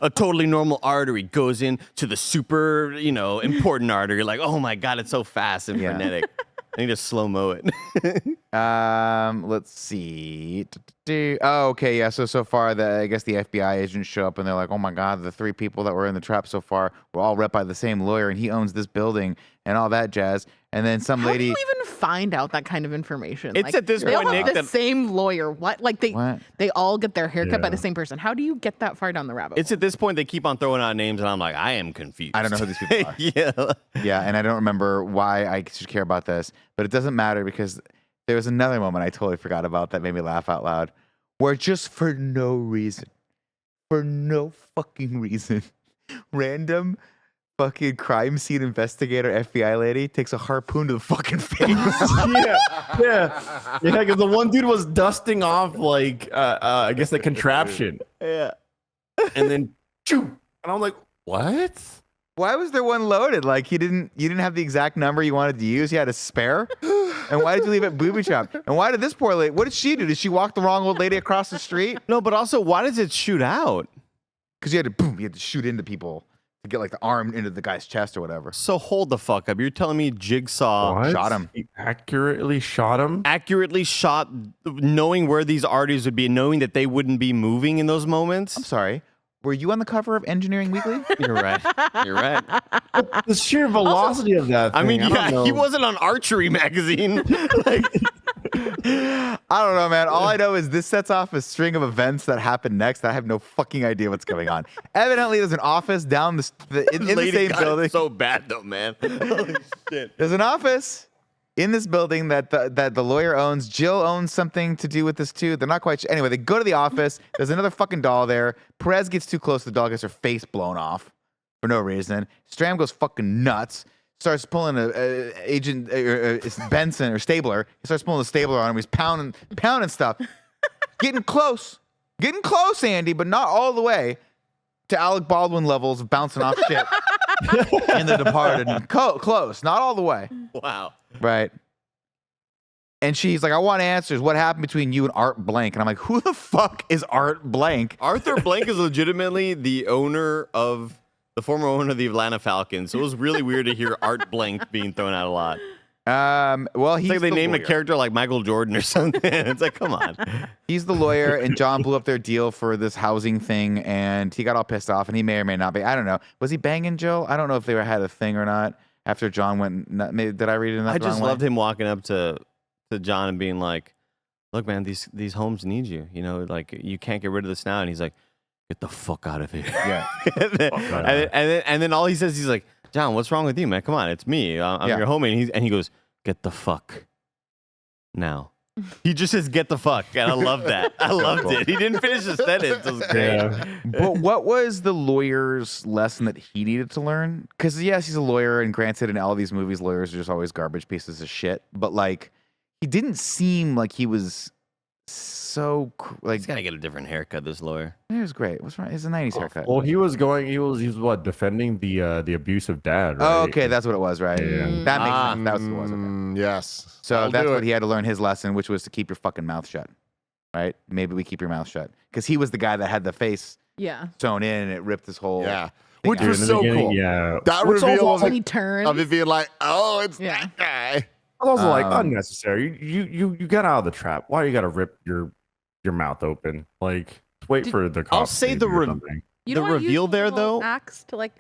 A totally normal artery goes into the super, important artery. You're like, oh my God, it's so fast and Yeah. frenetic. I need to slow mo it. Let's see. Oh, okay, yeah. So far, I guess the FBI agents show up and they're like, "Oh my God, the three people that were in the trap so far were all rep by the same lawyer, and he owns this building and all that jazz." And then some How lady. do you even find out that kind of information? It's at this they all point, have Nick, the that- same lawyer. What? Like What? they all get their haircut by Yeah. the same person. How do you get that far down the rabbit It's hole? at this point they keep on throwing out names, and I'm like, I am confused. I don't know who these people are. Yeah. Yeah, and I don't remember why I should care about this, but it doesn't matter because there was another moment I totally forgot about that made me laugh out loud, where just for no fucking reason, random fucking crime scene investigator FBI lady takes a harpoon to the fucking face. yeah. Because the one dude was dusting off like I guess the contraption, Yeah. and then choo, and I'm like, what? Why was there one loaded? Like you didn't have the exact number you wanted to use. You had a spare. And why did you leave it booby trapped? And why did this poor lady? What did she do? Did she walk the wrong old lady across the street? No, but also, why does it shoot out? Because you had to shoot into people to get like the arm into the guy's chest or whatever. So hold the fuck up. You're telling me Jigsaw What? Shot him. He accurately shot him. accurately shot, knowing where these arteries would be, knowing that they wouldn't be moving in those moments? I'm sorry. Were you on the cover of Engineering Weekly? You're right. You're right. The sheer velocity of that thing. I mean, don't yeah, know. he wasn't on Archery magazine. Like, I don't know, man. All I know is this sets off a string of events that happen next. That I have no fucking idea what's going on. Evidently, there's an office down in the lady same got it building. so bad though, man. Holy shit. There's an office in this building that the lawyer owns. Jill owns something to do with this too. They're not quite sure. Anyway, they go to the office. There's another fucking doll there. Perez gets too close to the doll, gets her face blown off for no reason. Stram goes fucking nuts. Starts pulling agent it's Benson or Stabler. He starts pulling the Stabler on him. He's pounding stuff. Getting close, Andy, but not all the way to Alec Baldwin levels of bouncing off shit in The Departed. Close, not all the way. Wow. Right. And she's like, I want answers. What happened between you and Art Blank? And I'm like, who the fuck is Art Blank? Arthur Blank is legitimately the former owner of the Atlanta Falcons. So it was really weird to hear Art Blank being thrown out a lot. Well, he's It's like they the named a lawyer. character like Michael Jordan or something. It's like, come on. He's the lawyer, and John blew up their deal for this housing thing, and he got all pissed off, and he may or may not be. I don't know. Was he banging Jill? I don't know if they had a thing or not after John went. Did I read it in that I just wrong way? loved him walking up to John and being like, look, man, these homes need you. You know, like you can't get rid of this now. And he's like, get the fuck out of here. Yeah. and then all he says, he's like, John, what's wrong with you, man? Come on, it's me. I'm Yeah. your homie. And he goes, get the fuck now. He just says, get the fuck. And I love that. I loved it. He didn't finish the sentence. It was great. Yeah. But what was the lawyer's lesson that he needed to learn? Because, yes, he's a lawyer, and granted, in all these movies, lawyers are just always garbage pieces of shit. But, like, he didn't seem like he was so, like, He's got to get a different haircut, this lawyer. it was great. What's wrong? It's a 90s haircut. Well, he was what, defending the abusive dad, right? Oh, okay, that's what it was, right? Yeah. That makes sense. That's what it was. Okay. Yes. So I'll that's do what it. he had to learn his lesson, which was to keep your fucking mouth shut, right? Maybe we keep your mouth shut. Because he was the guy that had the face Yeah. sewn in, and it ripped his whole... Yeah. thing Which out. was In the so beginning, cool. Yeah. That Which reveal also of he it, turns. of it being like, oh, it's Yeah. that guy. I was also like Um, unnecessary. You got out of the trap. Why you got to rip your mouth open? Like wait for the cops. say maybe the or re- something. You The don't wanna use reveal the there, little though- axe to like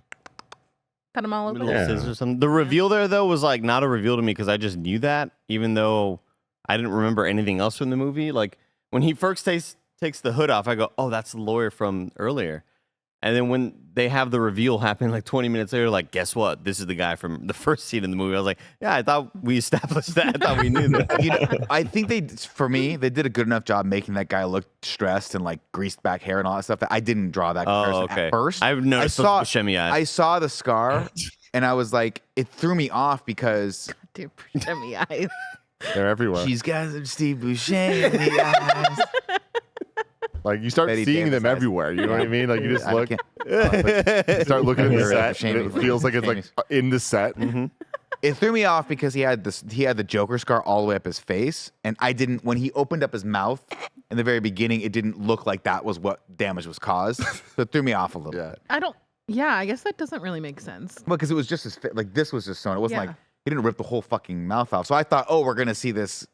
cut them all Little open. Yeah. scissors or something. The reveal there, though, was like not a reveal to me because I just knew that, even though I didn't remember anything else from the movie. Like when he first takes the hood off, I go, oh, that's the lawyer from earlier. And then when they have the reveal happen like 20 minutes later, like, guess what? This is the guy from the first scene in the movie. I was like, yeah, I thought we established that. I thought we knew that. You know, I think they did a good enough job making that guy look stressed and like greased back hair and all that stuff that I didn't draw that comparison Oh, okay. at first. I've noticed those Buscemi eyes. I saw the scar and I was like, it threw me off because Dude, shimmy eyes. They're everywhere. she's got some Steve Buscemi in the eyes. Like you start Betty seeing Davis them eyes. everywhere. You know what I mean? Like you just I look, can't- you start looking at the You're right, set. And it Buscemi. feels like it's like in the set. It threw me off because he had the Joker scar all the way up his face, and I didn't. When he opened up his mouth in the very beginning, it didn't look like that was what damage was caused. So it threw me off a little Yeah. bit. I guess that doesn't really make sense. Well, because it was just like this was just sewn. It wasn't Yeah. like he didn't rip the whole fucking mouth off. So I thought, oh, we're gonna see this.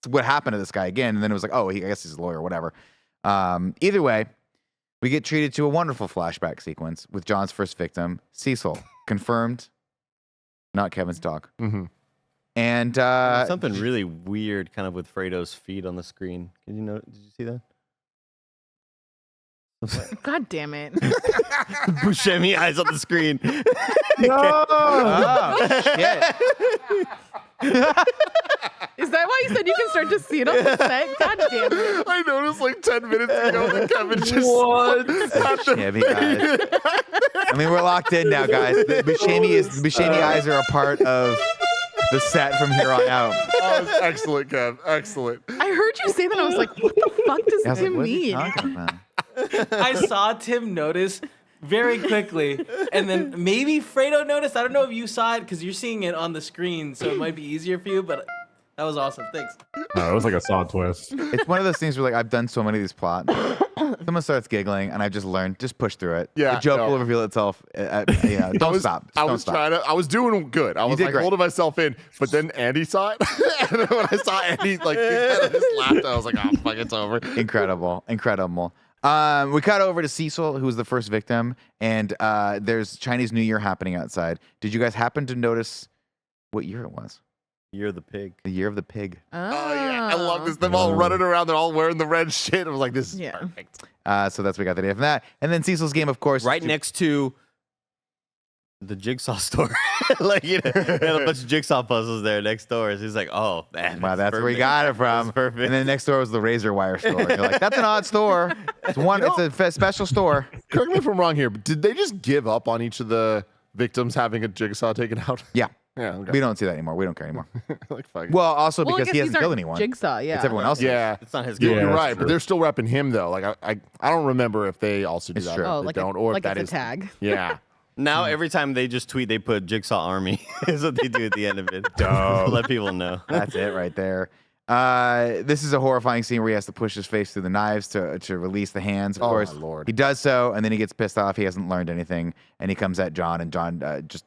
What happened to this guy again? And then it was like, oh, I guess he's a lawyer, or whatever. Either way, we get treated to a wonderful flashback sequence with John's first victim, Cecil, confirmed, not Kevin's dog. Mm-hmm. And Something really weird kind of with Fredo's feet on the screen. Did you see that? God damn it. Buscemi eyes on the screen. oh shit. Is that why he's said you can start to see it on the set. God damn it. I noticed like 10 minutes ago that Kevin just What? had the Shammy eyes. I mean, we're locked in now, guys. The Buscemi eyes are a part of the set from here on out. Oh, it's excellent, Kev. Excellent. I heard you say that. I was like, what the fuck does I was like, Tim what is he mean? talking about? I saw Tim notice very quickly, and then maybe Fredo noticed. I don't know if you saw it because you're seeing it on the screen, so it might be easier for you. But that was awesome. Thanks. No, it was like a saw twist. It's one of those things where like I've done so many of these plots. Someone starts giggling, and I've just learned just push through it. Yeah, the joke no. will reveal itself. Don't stop. I Don't was stop. trying to. I was doing good. I was did like great. holding myself in, but then Andy saw it, and then when I saw Andy like kind of just laughed, I was like, "Oh fuck, it's over." Incredible. We cut over to Cecil, who was the first victim, and there's Chinese New Year happening outside. Did you guys happen to notice what year it was? You're the pig. The year of the pig. Oh yeah, I love this. Them all running around. They're all wearing the red shit. I was like, "This is Yeah. perfect." So that's we got the day from that, and then Cecil's game, of course, Right next to the jigsaw store. Like, you know, they had a bunch of jigsaw puzzles there next door. So he's like, oh, man. Wow, that's where we perfect. got it from. That's perfect. And then next door was the razor wire store. You're like, that's an odd store. It's one. It's a special store. Correct me if I'm wrong here, but did they just give up on each of the victims having a jigsaw taken out? Yeah, Yeah. Okay. we don't see that anymore. We don't care anymore. like fuck. Well, also Well, I because guess he these hasn't killed aren't anyone. Jigsaw, yeah. It's everyone else. yeah. It's not his Yeah, game. You're that's right, but true. they're still repping him though. Like I don't remember if they also do It's that. true. Or Oh, if like they don't, or like if that it's is a tag. Yeah. Now, every time they just tweet, they put Jigsaw Army. Is what they do at the end of it. Dope. Let people know. That's it right there. This is a horrifying scene where he has to push his face through the knives to release the hands. Of Oh, course, my Lord. he does so, and then he gets pissed off. He hasn't learned anything, and he comes at John, and John just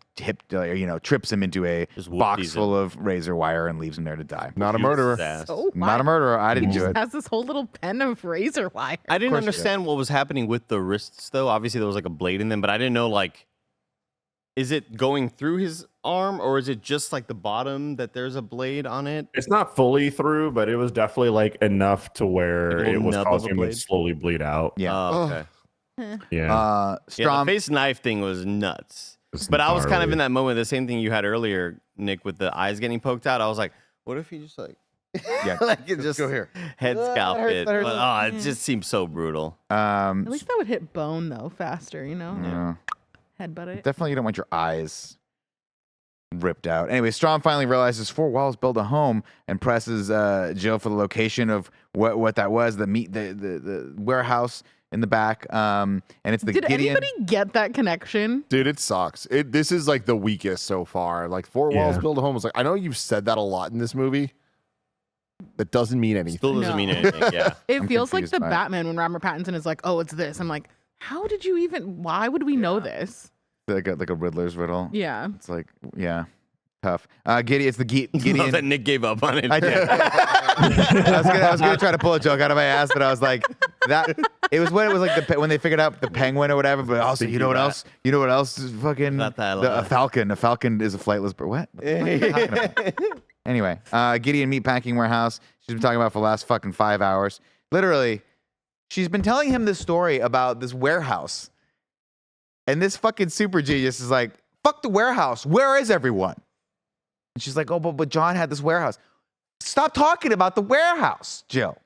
trips him into a Just box whoop-dees full of razor wire and leaves him there to die. Not a murderer. Sass. So Not a murderer. I didn't He do just it. has this whole little pen of razor wire. I didn't course you do. understand what was happening with the wrists, though. Obviously, there was like a blade in them, but I didn't know, like, is it going through his arm or is it just like the bottom that there's a blade on it? It's not fully through, but it was definitely like enough to where Like a little it was nub of a causing him to blade? slowly bleed out. Yeah. Oh, okay. Yeah. Yeah, the Strom, face knife thing was nuts. It's But I was kind of gnarly. in that moment, the same thing you had earlier, Nick, with the eyes getting poked out. I was like, what if he just like, Yeah, like it just go here. head that scalp hurts, it. that hurts. But it just seems so brutal. At least that would hit bone though faster, you know? yeah. Headbutt it. Definitely you don't want your eyes ripped out. Anyway, Strom finally realizes 4 walls build a home and presses Jill for the location of what that was, the warehouse in the back. And it's the Did Gideon. anybody get that connection? Dude, it sucks. This is like the weakest so far. Like 4 walls Yeah. build a home. It's like I know you've said that a lot in this movie. That doesn't mean anything. Still doesn't No. mean anything. Yeah. It I'm feels like confused the by it. Batman when Robert Pattinson is like, "Oh, it's this." I'm like, "How did you even? Why would we know this?" like a Riddler's riddle. Yeah. It's like, yeah, tough. Gideon, it's the Love that Gideon. Nick gave up on it. I did. I was gonna try to pull a joke out of my ass, but I was like, that. It was when it was like when they figured out the penguin or whatever. But also, you know what else? You know what else is fucking Not that a falcon. A falcon is a flightless bird. What? What are you talking about? Anyway, Gideon meatpacking warehouse. She's been talking about for the last fucking 5 hours. Literally, she's been telling him this story about this warehouse, and this fucking super genius is like, "Fuck the warehouse. Where is everyone?" And she's like, "Oh, but John had this warehouse." Stop talking about the warehouse, Jill.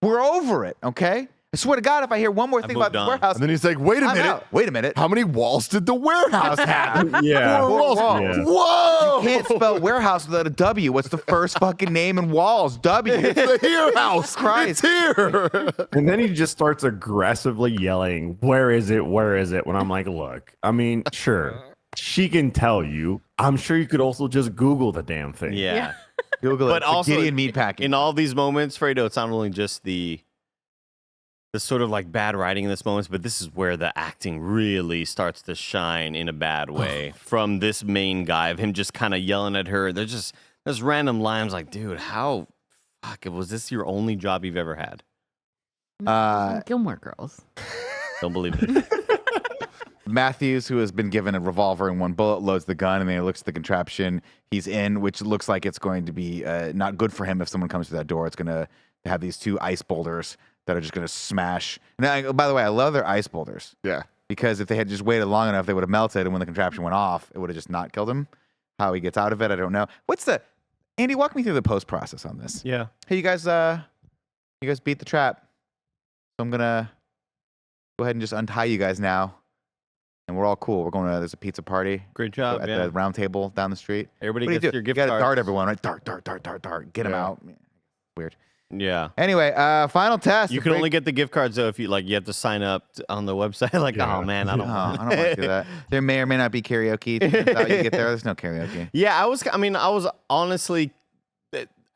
We're over it, okay? I swear to God, if I hear one more thing about moved the on. warehouse, And then he's like, wait a I'm minute. out. Wait a minute. How many walls did the warehouse have? Yeah. 4 walls. walls. Yeah. Whoa! You can't spell warehouse without a W. What's the first fucking name in walls? W. It's the here house. Christ. It's here. And then he just starts aggressively yelling, "Where is it? Where is it?" When I'm like, look, I mean, sure, she can tell you. I'm sure you could also just Google the damn thing. Yeah. Google it. But It's the also, Gideon meatpacking. in all these moments, Fredo, it's not only just the sort of like bad writing in this moments, but this is where the acting really starts to shine in a bad way from this main guy of him just kind of yelling at her. There's random lines like, dude, how was this your only job you've ever had? Gilmore Girls. Don't believe it. Matthews, who has been given a revolver and 1 bullet, loads the gun, and then he looks at the contraption he's in, which looks like it's going to be not good for him if someone comes through that door. It's going to have these 2 ice boulders that are just going to smash. And by the way, I love their ice boulders Yeah. because if they had just waited long enough, they would have melted, and when the contraption went off, it would have just not killed him. How he gets out of it, I don't know. Andy, walk me through the post process on this. Yeah. Hey, you guys beat the trap. So I'm gonna go ahead and just untie you guys now, and we're all cool. We're going to there's a pizza party. Great job. At Yeah. the round table down the street. Everybody What do you gets do? your gift You gotta cards. dart everyone, right? Dart. Get them out. Weird. Yeah. Anyway, final test. You can only get the gift cards though if you you have to sign up on the website. Like, Yeah. oh man, I don't. I don't want to do that. There may or may not be karaoke. Turns out you get there's no karaoke. Yeah, I was honestly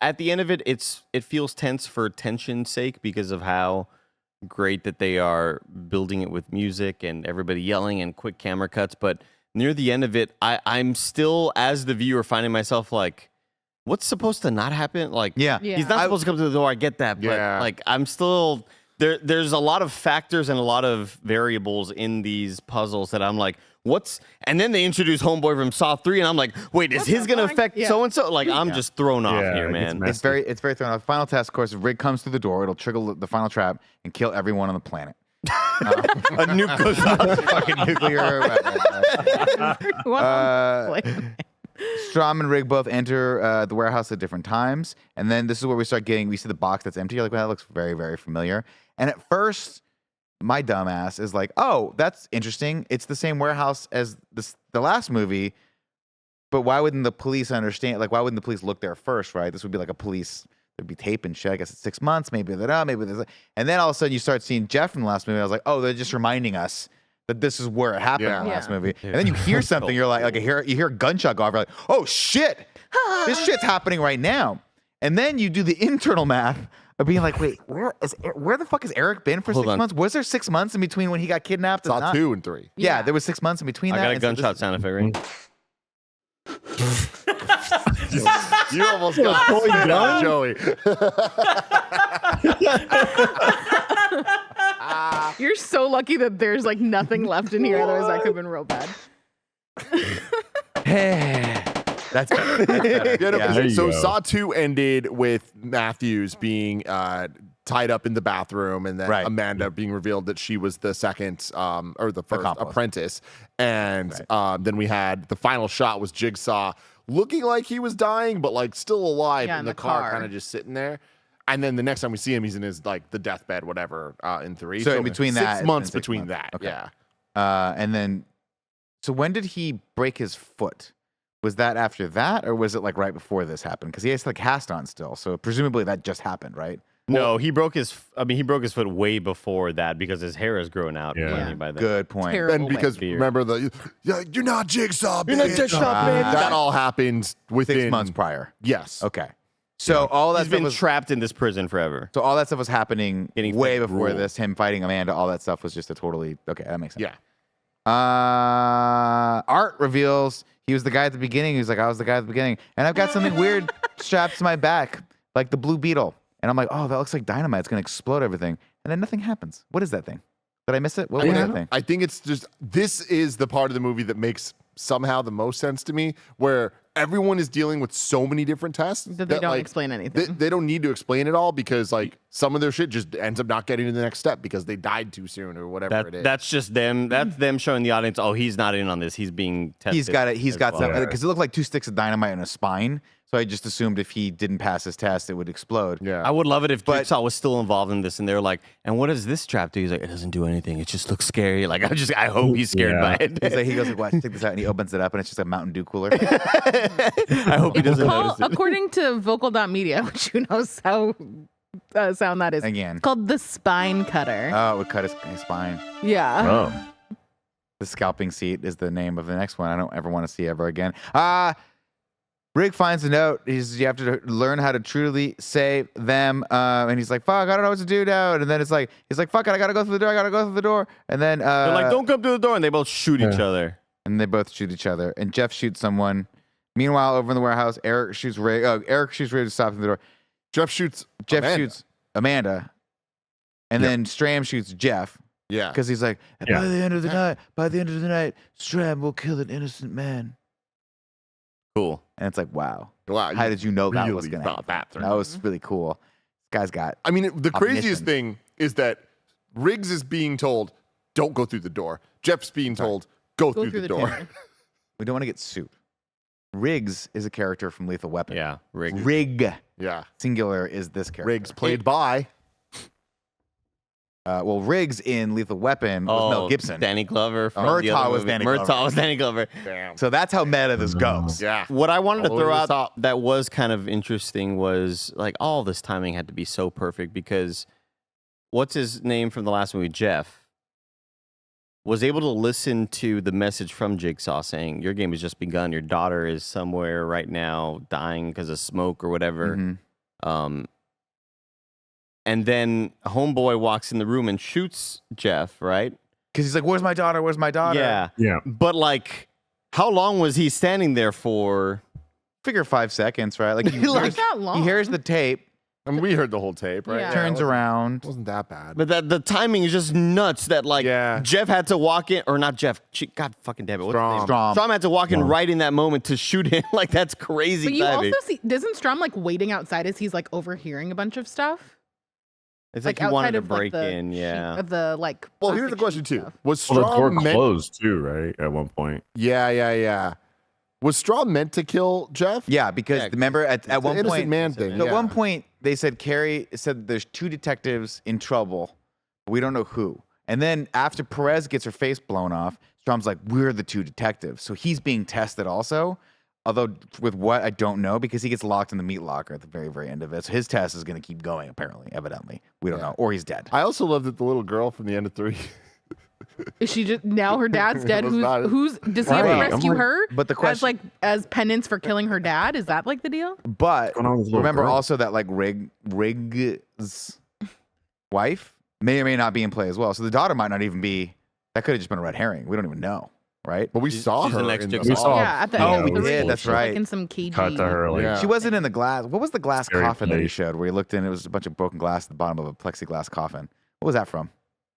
at the end of it. It feels tense for tension's sake because of how great that they are building it with music and everybody yelling and quick camera cuts. But near the end of it, I'm still as the viewer finding myself like, what's supposed to not happen? Like, Yeah. he's not supposed to come to the door. I get that, but like I'm still there's a lot of factors and a lot of variables in these puzzles that I'm like, what's and then they introduce Homeboy from Saw 3 and I'm like, wait, is his gonna affect so and so? Like I'm just thrown off Yeah, here, it gets man. messy. It's very thrown off. Final test, of course, if Rig comes through the door, it'll trigger the final trap and kill everyone on the planet. A nuke goes off. Fucking nuclear weapon. Strom and Rig both enter the warehouse at different times, and then this is where we start getting. We see the box that's empty. You're like, well, that looks very, very familiar. And at first, my dumbass is like, oh, that's interesting. It's the same warehouse as the last movie, but why wouldn't the police understand? Like, why wouldn't the police look there first, right? This would be like a police. There'd be tape and shit. I guess it's 6 months. Maybe they're maybe there's. And then all of a sudden, you start seeing Jeff in the last movie. I was like, oh, they're just reminding us that this is where it happened in the last movie. And then you hear something, you're like you hear a gunshot go off, you're like, oh shit, this shit's happening right now. And then you do the internal math of being like, wait, where the fuck has Eric been for 6 months? Was there 6 months in between when he got kidnapped? and Saw not? 2 and 3. Yeah, there was 6 months in between I that. got a and so gunshot sound effect, right? You almost got spit on Joey. You're so lucky that there's like nothing left in here. Otherwise, that could have been real bad. That's better. That's better. Yeah, no, Yeah. There you so go. Saw 2 ended with Matthews being tied up in the bathroom, and then Right. Amanda being revealed that she was the second or the first Accomplice. apprentice. And then we had the final shot was Jigsaw looking like he was dying, but like still alive Yeah, in the car, kind of just sitting there. And then the next time we see him, he's in his like the deathbed, whatever, in 3. So in between that, 6 it's months been 6 between months. that. Okay. Yeah. And then, so when did he break his foot? Was that after that, or was it like right before this happened? Because he has like cast on still, so presumably that just happened, right? No, he broke his foot way before that because his hair is growing out. Yeah. mainly by then. Good point. Terrible. And because beard. remember you're not Jigsaw, bitch. You're not Jigsaw, bitch. That all happened within 6 months prior. Yes. Okay. So all that He's stuff been was trapped in this prison forever. so all that stuff was happening Getting way fake before rule. this. Him fighting Amanda, all that stuff was just a totally okay. That makes sense. Yeah. Art reveals he was the guy at the beginning. He was like, I was the guy at the beginning, and I've got something weird strapped to my back, like the Blue Beetle. And I'm like, oh, that looks like dynamite. It's gonna explode everything. And then nothing happens. What is that thing? Did I miss it? What was that thing? I think it's just this is the part of the movie that makes somehow the most sense to me, where everyone is dealing with so many different tests That they don't like, explain anything. They don't need to explain it all because like some of their shit just ends up not getting to the next step because they died too soon or whatever it is. That's just them. That's them showing the audience. Oh, he's not in on this. He's being tested. He's got it. He's as got well. something because it looked like 2 sticks of dynamite in a spine. So I just assumed if he didn't pass his test, it would explode. Yeah. I would love it if But- Jigsaw was still involved in this, and they're like, "And what does this trap do?" He's like, "It doesn't do anything. It just looks scary." Like I hope he's scared Yeah. by it. He goes like, "Watch, check this out," and he opens it up, and it's just a Mountain Dew cooler. I hope he doesn't notice it. According to vocal.media, which who knows how sound that is, Again. it's called the spine cutter. Oh, it would cut his spine. Yeah. Oh. The scalping seat is the name of the next one. I don't ever want to see ever again. Rig finds a note. You have to learn how to truly save them. And he's like, fuck, I don't know what to do now. And then he's like, fuck it, I gotta go through the door. And then They're like, "Don't come through the door," and they both shoot each other. and they both shoot each other. And Jeff shoots someone. Meanwhile, over in the warehouse, Eric shoots Rig. Eric shoots Rig to stop the door. Jeff shoots Jeff Amanda. shoots Amanda. And then Stram shoots Jeff. Yeah. Because he's like, Yeah. by the end of the night, Stram will kill an innocent man. Cool. And it's like, wow. Wow. How did you know that really was going to thought happen? that through. That was really cool. This guy's got. I mean, the craziest Omniscient. thing is that Riggs is being told, "Don't go through the door." Jeff's being told, "Go through the door." tunnel. We don't want to get sued. Riggs is a character from Lethal Weapon. Yeah, Rig. Yeah. Singular is this character. Riggs played by. Well, Riggs in Lethal Weapon was Mel Gibson. Danny Glover. From Murtaugh the other was movie. Danny Glover. Murtaugh was Danny Glover. Damn. So that's how meta this goes. Yeah. What I wanted to All the way throw to the out top. that was kind of interesting was like all this timing had to be so perfect because what's his name from the last movie, Jeff, was able to listen to the message from Jigsaw saying, your game has just begun. Your daughter is somewhere right now dying because of smoke or whatever. Mhm. And then Homeboy walks in the room and shoots Jeff, right? Because he's like, where's my daughter? Where's my daughter? Yeah. Yeah. But like, how long was he standing there for? Figure 5 seconds, right? Like, he Like hears, that long. he hears the tape, I mean, we heard the whole tape, right? Yeah. turns it around. wasn't that bad. But the timing is just nuts that like Yeah. Jeff had to walk in, or not Jeff, God fucking damn it. What's his name? Strom. Strom. Strom had to walk in right in that moment to shoot him. Like, that's crazy But you timing. also see, doesn't Strom like waiting outside as he's like overhearing a bunch of stuff? It's like, like he wanted outside to of, like, break the in, yeah. Of the like. Well, here's the plastic question sheet too: stuff. Was Well, the door Strom meant? closed too, right? At one point. Yeah. Was Strom meant to kill Jeff? Yeah, because Yeah, remember at It's one an innocent point, man thing. so yeah. at one point they said Carrie said there's 2 detectives in trouble. But we don't know who. And then after Perez gets her face blown off, Strom's like, we're the 2 detectives. So he's being tested also. Although with what, I don't know, because he gets locked in the meat locker at the very, very end of it. So his test is going to keep going, apparently, evidently. We don't know. Or he's dead. I also love that the little girl from the end of 3. Is she just now her dad's dead? Was not- Who's does he have to Right, I'm rescue like- her? But the as question- like as penance for killing her dad? Is that like the deal? But going on with this little remember girl? also that like Riggs' wife may or may not be in play as well. So the daughter might not even be, that could have just been a red herring. We don't even know, right? But we She's- saw she's the her. next in Jigsaw. We saw- Yeah, at the Oh, end we of the did, movie, that's she's, like, right. in some cagey. Cut to her like Yeah. She wasn't in the glass. What was the glass Scary coffin that he place. showed where he looked in? It was a bunch of broken glass at the bottom of a plexiglass coffin. What was that from?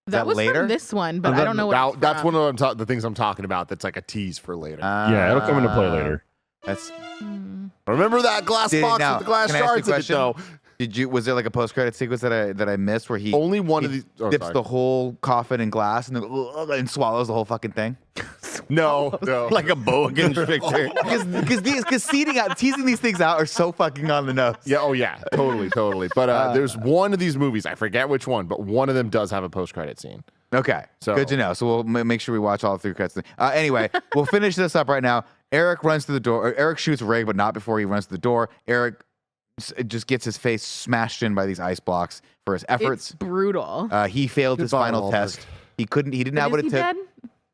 That was later? from this one, but And I that- don't know what. That's from. one of the things I'm talking about. That's like a tease for later. yeah, it'll come into play later. That's. Remember that glass Did- box now, with the glass can I ask you a shards in it, question? though? Did you? Was there like a post-credit sequence that I missed where he Only one he of these. Oh, dips sorry. the whole coffin in glass and then and swallows the whole fucking thing? No. Like a boa constrictor. Because teasing these things out are so fucking on the nose. Yeah. Oh, yeah. Totally. But there's one of these movies. I forget which one, but one of them does have a post-credit scene. Okay, So- good to know. So we'll make sure we watch all 3 credits. Anyway, we'll finish this up right now. Eric runs through the door. Or Eric shoots Rig, but not before he runs through the door. Eric just gets his face smashed in by these ice blocks for his It's efforts. brutal. He failed his Goodbye, final Albert. test. He didn't have But what is it he took. dead?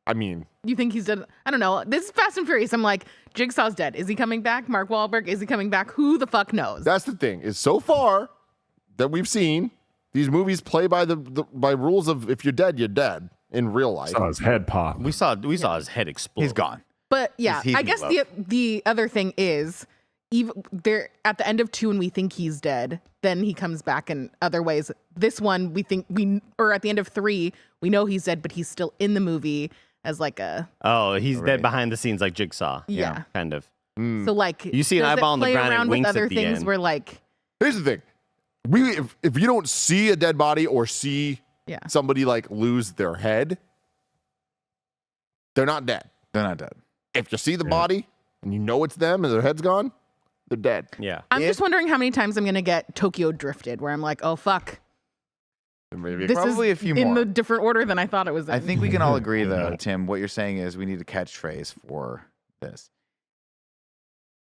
I mean, You think he's dead? I don't know. This is Fast and Furious. I'm like, Jigsaw's dead. Is he coming back? Mark Wahlberg, is he coming back? Who the fuck knows? that's the thing. Is so far that we've seen these movies play by the by rules of if you're dead, you're dead in real life. Saw his head pop. we saw his head explode. He's gone. But yeah, He's I guess low. the other thing is, even there at the end of 2 when we think he's dead, then he comes back in other ways. This one or at the end of 3 we know he's dead, but he's still in the movie as like a Oh, he's dead behind the scenes like Jigsaw. yeah. Kind of. So like You see an does it eyeball on the play ground, it around with winks at other the things end. where like Here's the thing. If you don't see a dead body or see yeah. somebody like lose their head, they're not dead. They're not dead. If you see the body and you know it's them and their head's gone, they're dead. Yeah. I'm just wondering how many times I'm gonna get Tokyo drifted, where I'm like, oh fuck, Maybe this Probably is a few in more. the different order than I thought it was in. I think we can all agree, though, Tim, what you're saying is we need a catchphrase for this.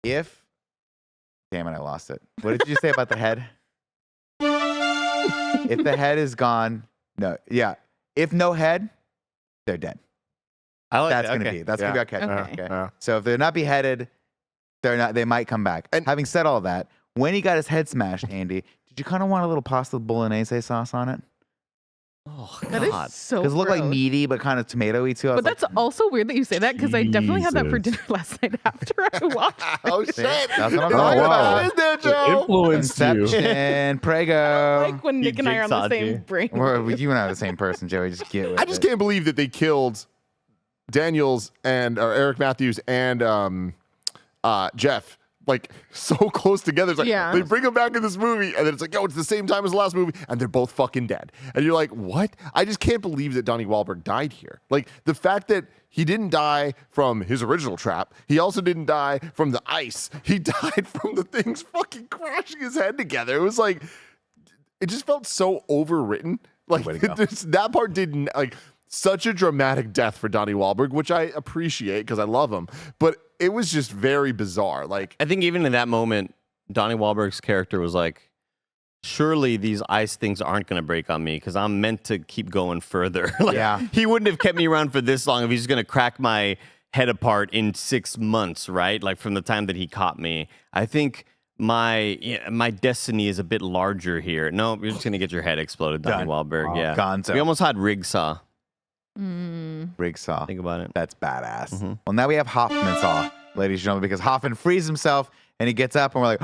Damn it, I lost it. What did you say about the head? If the head is gone, if no head, they're dead. I like That's that. gonna Okay. be our catchphrase. Okay. Okay. So if they're not beheaded, they're not. They might come back. And- Having said all that, when he got his head smashed, Andy, did you kind of want a little pasta bolognese sauce on it? Oh, That is God. so Because it looked like gross. meaty, but kind of tomatoey too. I was But that's also weird that you say that because I definitely had that for Jesus. dinner last night after I watched. Oh shit! That's what I'm You're talking right about. Isn't there, It Joe? influenced you. Inception, Prego. Like when Nick and I are on the jigsawed same you. brain. You and I are the same person, Joey. Just get with I just it. can't believe that they killed Daniels and or Eric Matthews and Jeff like so close together. It's like Yeah. they bring them back in this movie, and then it's like, it's the same time as the last movie, and they're both fucking dead. And you're like, what? I just can't believe that Donnie Wahlberg died here. Like the fact that he didn't die from his original trap. He also didn't die from the ice. He died from the things fucking crashing his head together. It was like, it just felt so overwritten. Like that part didn't like such a dramatic death for Donnie Wahlberg, which I appreciate because I love him. But it was just very bizarre. Like I think even in that moment, Donnie Wahlberg's character was like, surely these ice things aren't going to break on me because I'm meant to keep going further. Like, he wouldn't have kept me around for this long if he's going to crack my head apart in 6 months, right? Like from the time that he caught me. I think my destiny is a bit larger here. No, you're just going to get your head exploded, Donnie Wahlberg. Oh, yeah. Gonzo. We almost had Rigsaw. Rigsaw. Think about it. That's badass. Well, now we have Hoffman Saw, ladies and gentlemen, because Hoffman frees himself and he gets up and we're like,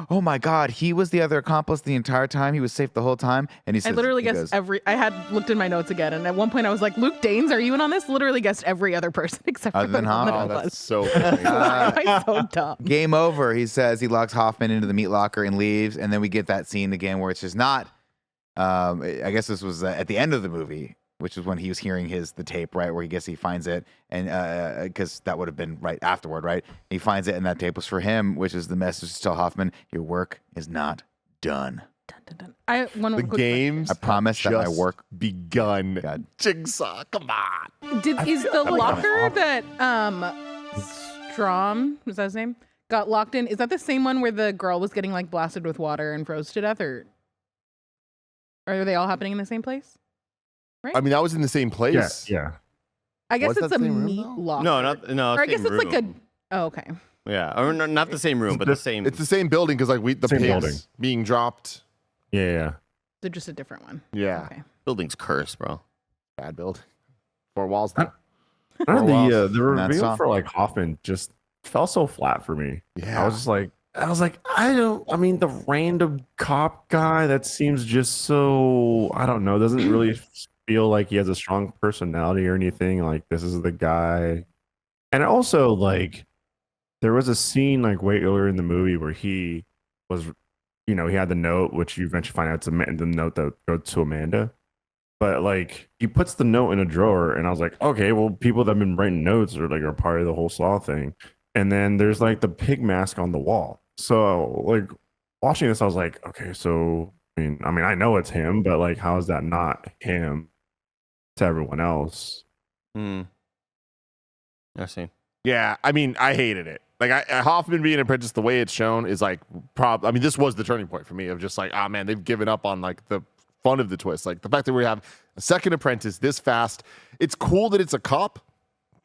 oh my God, he was the other accomplice the entire time. He was safe the whole time. And he says, I literally guessed I had looked in my notes again, and at one point I was like, Luke Danes, are you in on this? Literally guessed every other person except Other for than the woman Hoffman? it that's was. so funny. Why am I so dumb? game over. He says he locks Hoffman into the meat locker and leaves. And then we get that scene again where it's just not, I guess this was at the end of the movie, which is when he was hearing the tape, right? Where he finds it. And because that would have been right afterward, right? He finds it and that tape was for him, which is the message to tell Hoffman, your work is not done. Dun, dun. The games I promise that my just work begun. God. Jigsaw, come on. Is the locker that Strom, was that his name, got locked in? Is that the same one where the girl was getting like blasted with water and froze to death, or are they all happening in the same place? Right? I mean, that was in the same place. Yeah. I guess was it's that a the same room, meat though? locker. No. Or I guess same it's like a. room. Oh, okay. Yeah, or no, not the same room, but the same. It's the same building because like the Same pigs building. being dropped. Yeah. They're just a different one. Yeah, Okay. building's cursed, bro. bad building. 4 walls though. I don't know, the And that's reveal all. for like Hoffman just fell so flat for me. Yeah. I was like, I mean, the random cop guy that seems just so, I don't know, doesn't really feel like he has a strong personality or anything. Like, this is the guy. And also, like, there was a scene like way earlier in the movie where he was, he had the note, which you eventually find out it's the note that goes to Amanda. But like, he puts the note in a drawer, and I was like, okay, well, people that have been writing notes are part of the whole Saw thing. And then there's like the pig mask on the wall. So like, watching this, I was like, okay, so I mean, I know it's him, but like, how is that not him to everyone else? I see. Yeah, I mean, I hated it. Like Hoffman being an apprentice, the way it's shown is like, I mean, this was the turning point for me of just like, man, they've given up on like the fun of the twist. Like the fact that we have a second apprentice this fast. It's cool that it's a cop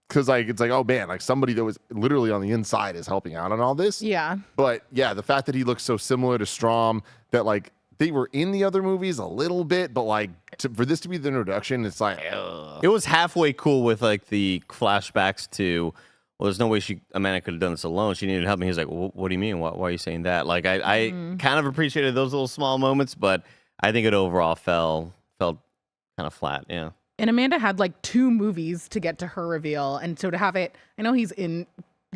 because like it's like, oh man, like somebody that was literally on the inside is helping out on all this. Yeah. But yeah, the fact that he looks so similar to Strom, that like they were in the other movies a little bit, but like for this to be the introduction, it's like, ugh. It was halfway cool with like the flashbacks to, well, there's no way Amanda could have done this alone. She needed help. And he was like, what do you mean? Why are you saying that? Like, I kind of appreciated those little small moments, but I think it overall felt kind of flat. Yeah. And Amanda had like 2 movies to get to her reveal. And so to have it, I know he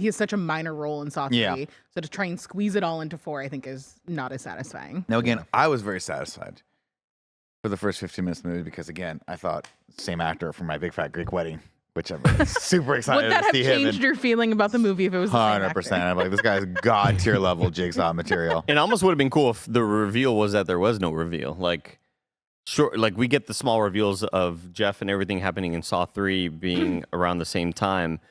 has such a minor role in Saw 3. Yeah. So to try and squeeze it all into 4, I think is not as satisfying. Now, again, I was very satisfied for the first 15 minutes of the movie because, again, I thought same actor from My Big Fat Greek Wedding, which I'm super excited Would that to have see him changed in. your feeling about the movie if it was the same 100%. actor? I'm like, this guy's god tier level Jigsaw material. It almost would have been cool if the reveal was that there was no reveal. Like, sure, like we get the small reveals of Jeff and everything happening in Saw 3 being around the same time,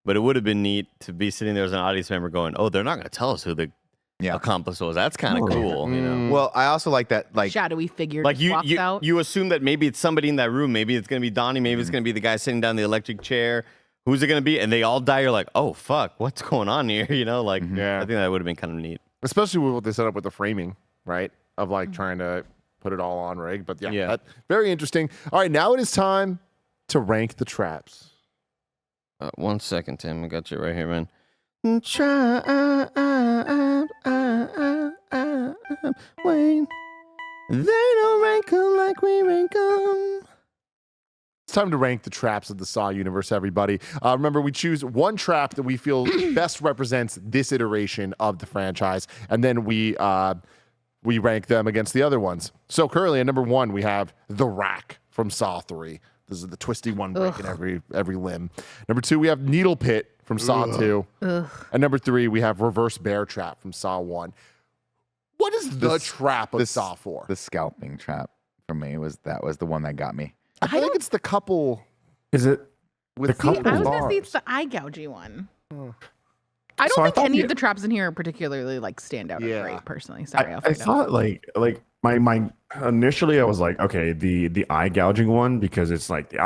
but it would have been neat to be sitting there as an audience member going, oh, they're not going to tell us who the accomplice was. That's kind of cool, you know? Well, I also like that, like, Shadowy figure Like just walks out. you assume that maybe it's somebody in that room. Maybe it's going to be Donnie. Maybe it's going to be the guy sitting down in the electric chair. Who's it going to be? And they all die. You're like, oh, fuck, what's going on here? You know, like, Yeah. I think that would have been kind of neat. Especially with what they set up with the framing, right? Of like trying to put it all on rig. But yeah. Yeah. Very interesting. All right, now it is time to rank the traps. 1 second, Tim. I got you right here, man. Wayne. They don't rank 'em like we rank 'em. It's time to rank the traps of the Saw universe, everybody. Remember, we choose one trap that we feel best represents this iteration of the franchise, and then we rank them against the other ones. So currently at number 1, we have the Rack from Saw 3. This is the twisty one breaking every limb. Number 2, we have Needle Pit from Saw 2. And number 3, we have Reverse Bear Trap from Saw 1. What is the trap of Saw 4? The scalping trap for me was the one that got me. I think it's the couple. Is it with the couple I was gonna bars? say it's the eye gouging one. I don't So I think thought any of the traps in here particularly like stand out Yeah. or great personally. Sorry, I Alfredo. thought like my initially I was like, okay, the eye gouging one, because it's like the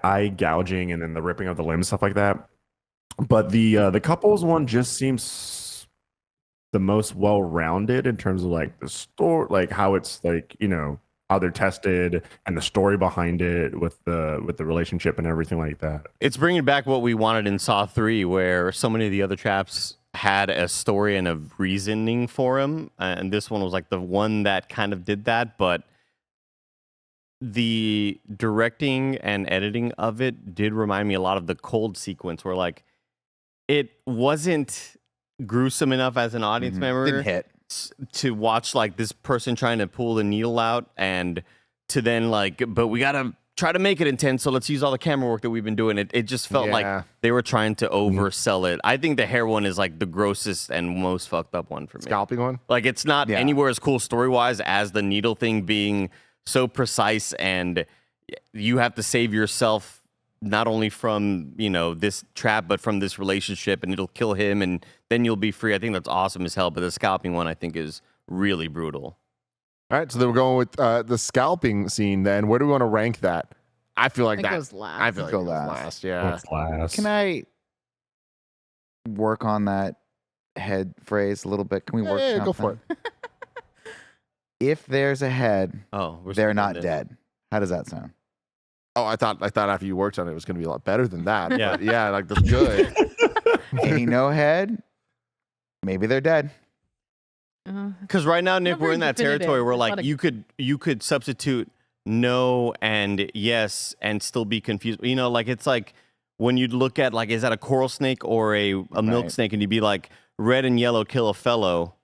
eye gouging and then the ripping of the limbs, stuff like that. But the couples one just seems the most well rounded in terms of like the story, like how it's like, you know, how they're tested and the story behind it with the relationship and everything like that. It's bringing back what we wanted in Saw 3, where so many of the other traps had a story and a reasoning for them, and this one was like the one that kind of did that. But the directing and editing of it did remind me a lot of the Cold sequence, where like it wasn't gruesome enough as an audience member Didn't hit. to watch like this person trying to pull the needle out, and to then like, but we gotta try to make it intense, so let's use all the camera work that we've been doing. It just felt like they were trying to oversell it. I think the hair one is like the grossest and most fucked up one for me. Scalping one? Like it's not anywhere as cool story wise as the needle thing being so precise, and you have to save yourself not only from, you know, this trap, but from this relationship, and it'll kill him and then you'll be free. I think that's awesome as hell. But the scalping one I think is really brutal. All right, so then we're going with the scalping scene then. Where do we want to rank that? I feel like It that goes last. I feel like it Go goes last. last. Yeah. Class. Can I work on that head phrase a little bit? Can we work? Yeah, go for it. If there's a head, Oh, we're they're skipping not this. dead. How does that sound? Oh, I thought after you worked on it, it was going to be a lot better than that. Yeah. But yeah, like that's good. Ain't no head. Maybe they're dead. Because right now, Nick, Not we're very in that definitive. territory where There's a like lot of- you could substitute no and yes and still be confused. You know, like it's like when you'd look at like, is that a coral snake or a milk Right. snake, and you'd be like, red and yellow kill a fellow,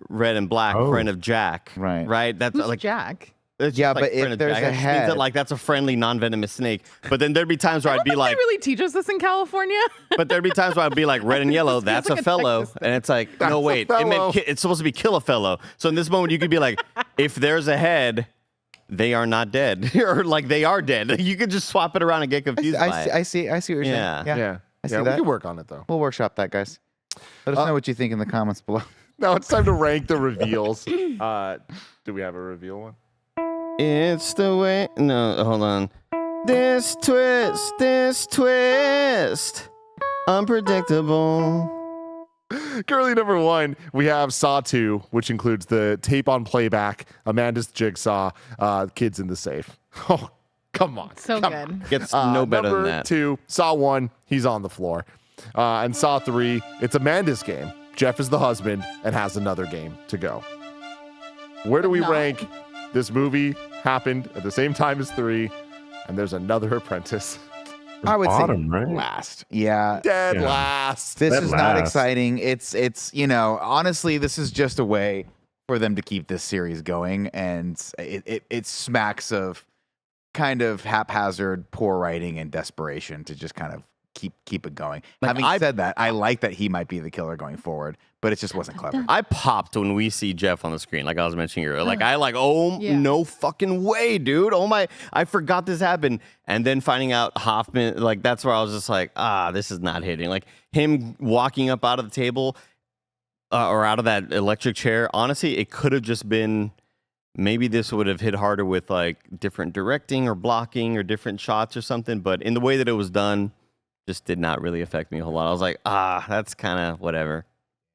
red and black friend of Jack. Right. Right. That's Who's like Jack? it's Yeah, just, like, but if friend of there's Jack. a It just means that, head- like that's a friendly, non-venomous snake. But then there'd be times where I'd be They like, really teach us this in California. but there'd be times where I'd be like, red and yellow, This feels that's like a a fellow. Texas thing. And it's like, That's no, a wait, it fellow. meant it's supposed to be kill a fellow. So in this moment, you could be like, if there's a head, they are not dead. Or like they are dead. You could just swap it around and get confused by it. I see what you're Yeah. saying. Yeah. I see We that. can work on it though. We'll workshop that, guys. Let us know what you think in the comments below. Now it's time to rank the reveals. Do we have a reveal one? It's the way. No, hold on. This twist. Unpredictable. Currently, number 1, we have Saw 2, which includes the tape on playback, Amanda's jigsaw, kids in the safe. Oh, come on. So come good. on. Gets no better number than that. 2, Saw 1, he's on the floor. And Saw 3, it's Amanda's game. Jeff is the husband and has another game to go. Where do we No. rank? This movie happened at the same time as 3, and there's another apprentice. I would Bottom, say right? last. Yeah. Dead Yeah. last. This That is not last. exciting. It's you know, honestly, this is just a way for them to keep this series going, and it smacks of kind of haphazard, poor writing and desperation to just kind of keep it going. Like, Having said that, I like that he might be the killer going forward, but it just wasn't clever. I popped when we see Jeff on the screen, like I was mentioning earlier. Like Yeah. no fucking way, dude. Oh my, I forgot this happened. And then finding out Hoffman, like that's where I was just like, this is not hitting. Like him walking up out of the table or out of that electric chair. Honestly, it could have just been, maybe this would have hit harder with like different directing or blocking or different shots or something. But in the way that it was done, just did not really affect me a whole lot. I was like, that's kind of whatever.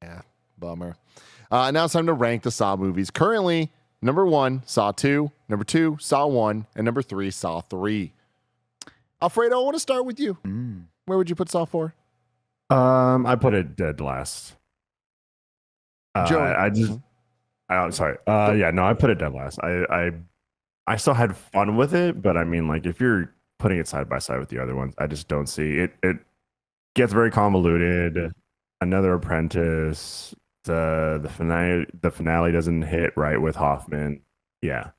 Yeah, bummer. Now it's time to rank the Saw movies. Currently, number 1, Saw 2. Number 2, Saw 1. And number 3, Saw 3. Alfredo, I want to start with you. Where would you put Saw 4? I put it dead last. Joe. I'm sorry. Yeah, no, I put it dead last. I I still had fun with it, but I mean, like if you're putting it side by side with the other ones, I just don't see it. It gets very convoluted. Another Apprentice. The finale doesn't hit right with Hoffman. Yeah.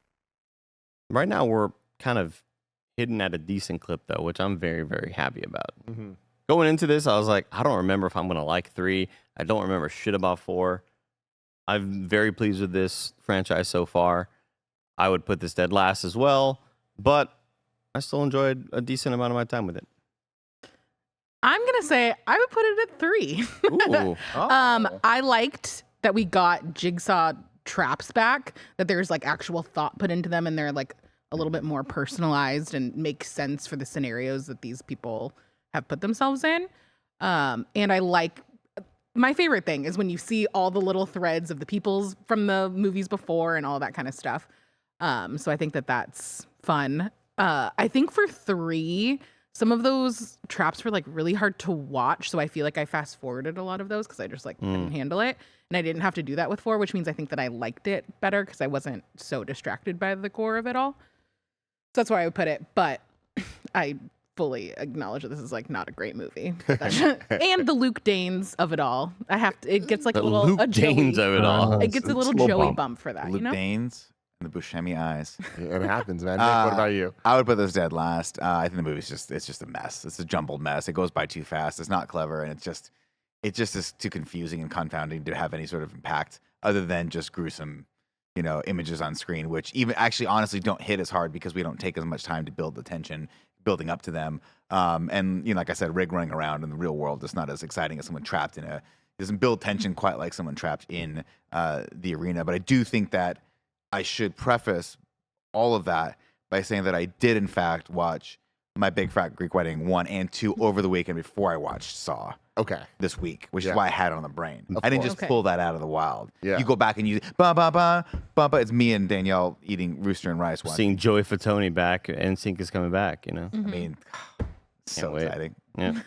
Right now, we're kind of hitting at a decent clip, though, which I'm very, very happy about. Mm-hmm. Going into this, I was like, I don't remember if I'm going to like 3. I don't remember shit about 4. I'm very pleased with this franchise so far. I would put this dead last as well, but I still enjoyed a decent amount of my time with it. I'm gonna say I would put it at 3. Ooh. I liked that we got Jigsaw traps back, that there's like actual thought put into them and they're like a little bit more personalized and make sense for the scenarios that these people have put themselves in. And I like, my favorite thing is when you see all the little threads of the peoples from the movies before and all that kind of stuff. So I think that that's fun. I think for 3, some of those traps were like really hard to watch. So I feel like I fast forwarded a lot of those because I just like couldn't handle it. And I didn't have to do that with 4, which means I think that I liked it better because I wasn't so distracted by the core of it all. So that's where I would put it. But I fully acknowledge that this is like not a great movie. And the Luke Danes of it all. It gets like The a little Luke a Joey, Danes of it all. It gets a little Joey bump for that, Luke you know? Danes and the Buscemi eyes. It happens, man. Nick, what about you? I would put this dead last. I think the movie's just a mess. It's a jumbled mess. It goes by too fast. It's not clever, and it just is too confusing and confounding to have any sort of impact other than just gruesome, images on screen, which even actually honestly don't hit as hard because we don't take as much time to build the tension building up to them. And like I said, Rig running around in the real world is not as exciting as someone trapped in doesn't build tension quite like someone trapped in the arena. But I do think that I should preface all of that by saying that I did in fact watch My Big Fat Greek Wedding 1 and 2 over the weekend before I watched Saw. Okay. This week, which Yeah. is why I had it on the brain. Of I didn't course. just pull that out of the wild. Yeah. You go back and you ba ba ba ba ba. It's me and Danielle eating rooster and rice. Watching. Seeing Joey Fatone back, NSYNC is coming back, I mean, so wait. exciting. Yeah.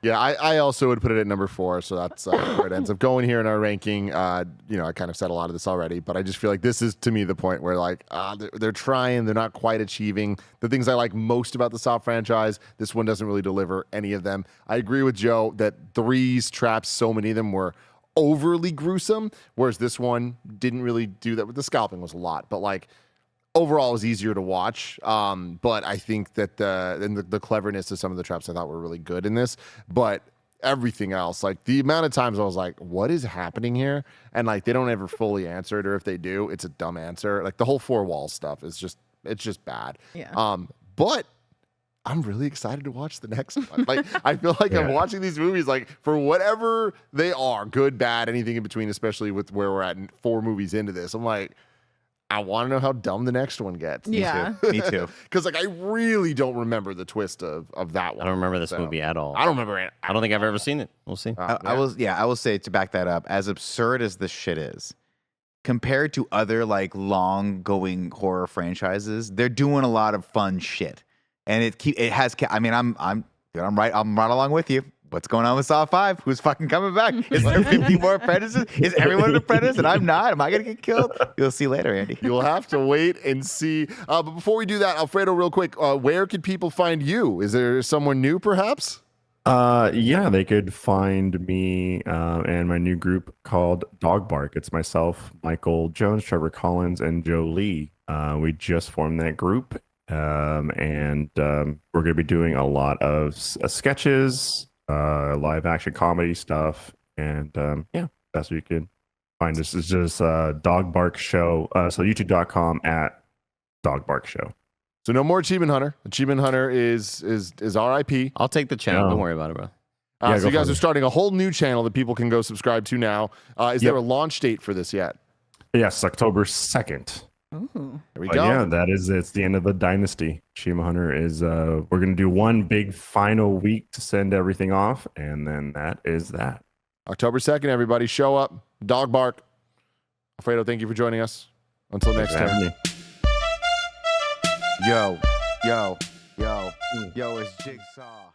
Yeah, I also would put it at number 4, so that's where it ends up going here in our ranking. I kind of said a lot of this already, but I just feel like this is, to me, the point where, like, they're trying, they're not quite achieving the things I like most about the Saw franchise. This one doesn't really deliver any of them. I agree with Joe that 3's traps, so many of them were overly gruesome, whereas this one didn't really do that. With the scalping was a lot, but, like, overall, it was easier to watch, but I think that the cleverness of some of the traps I thought were really good in this. But everything else, like the amount of times I was like, "What is happening here?" And like they don't ever fully answer it, or if they do, it's a dumb answer. Like the whole 4 wall stuff is just bad. Yeah. But I'm really excited to watch the next one. Like I feel like I'm watching these movies like for whatever they are, good, bad, anything in between. Especially with where we're at 4 movies into this, I'm like, I want to know how dumb the next one gets. Yeah. Me too. Because like I really don't remember the twist of that one. I don't remember this So, movie at all. I don't remember it. I don't think I've ever seen it. We'll see. I will say, to back that up, as absurd as this shit is, compared to other like long going horror franchises, they're doing a lot of fun shit, and it has. I mean, I'm right along with you. What's going on with Saw 5? Who's fucking coming back? Is there 50 more apprentices? Is everyone an apprentice and I'm not? Am I going to get killed? You'll see later, Andy. You'll have to wait and see. But before we do that, Alfredo, real quick, where can people find you? Is there someone new, perhaps? Yeah, they could find me and my new group called Dog Bark. It's myself, Michael Jones, Trevor Collins, and Joe Lee. We just formed that group, and we're going to be doing a lot of sketches, live action comedy stuff, and that's where you can find us. It's just Dog Bark Show. So youtube.com at Dog Bark Show. So no more Achievement Hunter. Achievement Hunter is RIP. I'll take the channel. Don't worry about it, bro. Yeah, So you guys are starting a whole new channel that people can go subscribe to now. Is there a launch date for this yet? Yes, October 2nd. Ooh. There we But go. yeah, it's the end of the dynasty. Achievement Hunter is we're gonna do one big final week to send everything off, and then that is that. October 2nd, everybody. Show up. Dog Bark. Alfredo, thank you for joining us. Until next Thanks for time. having me. Yo, it's Jigsaw.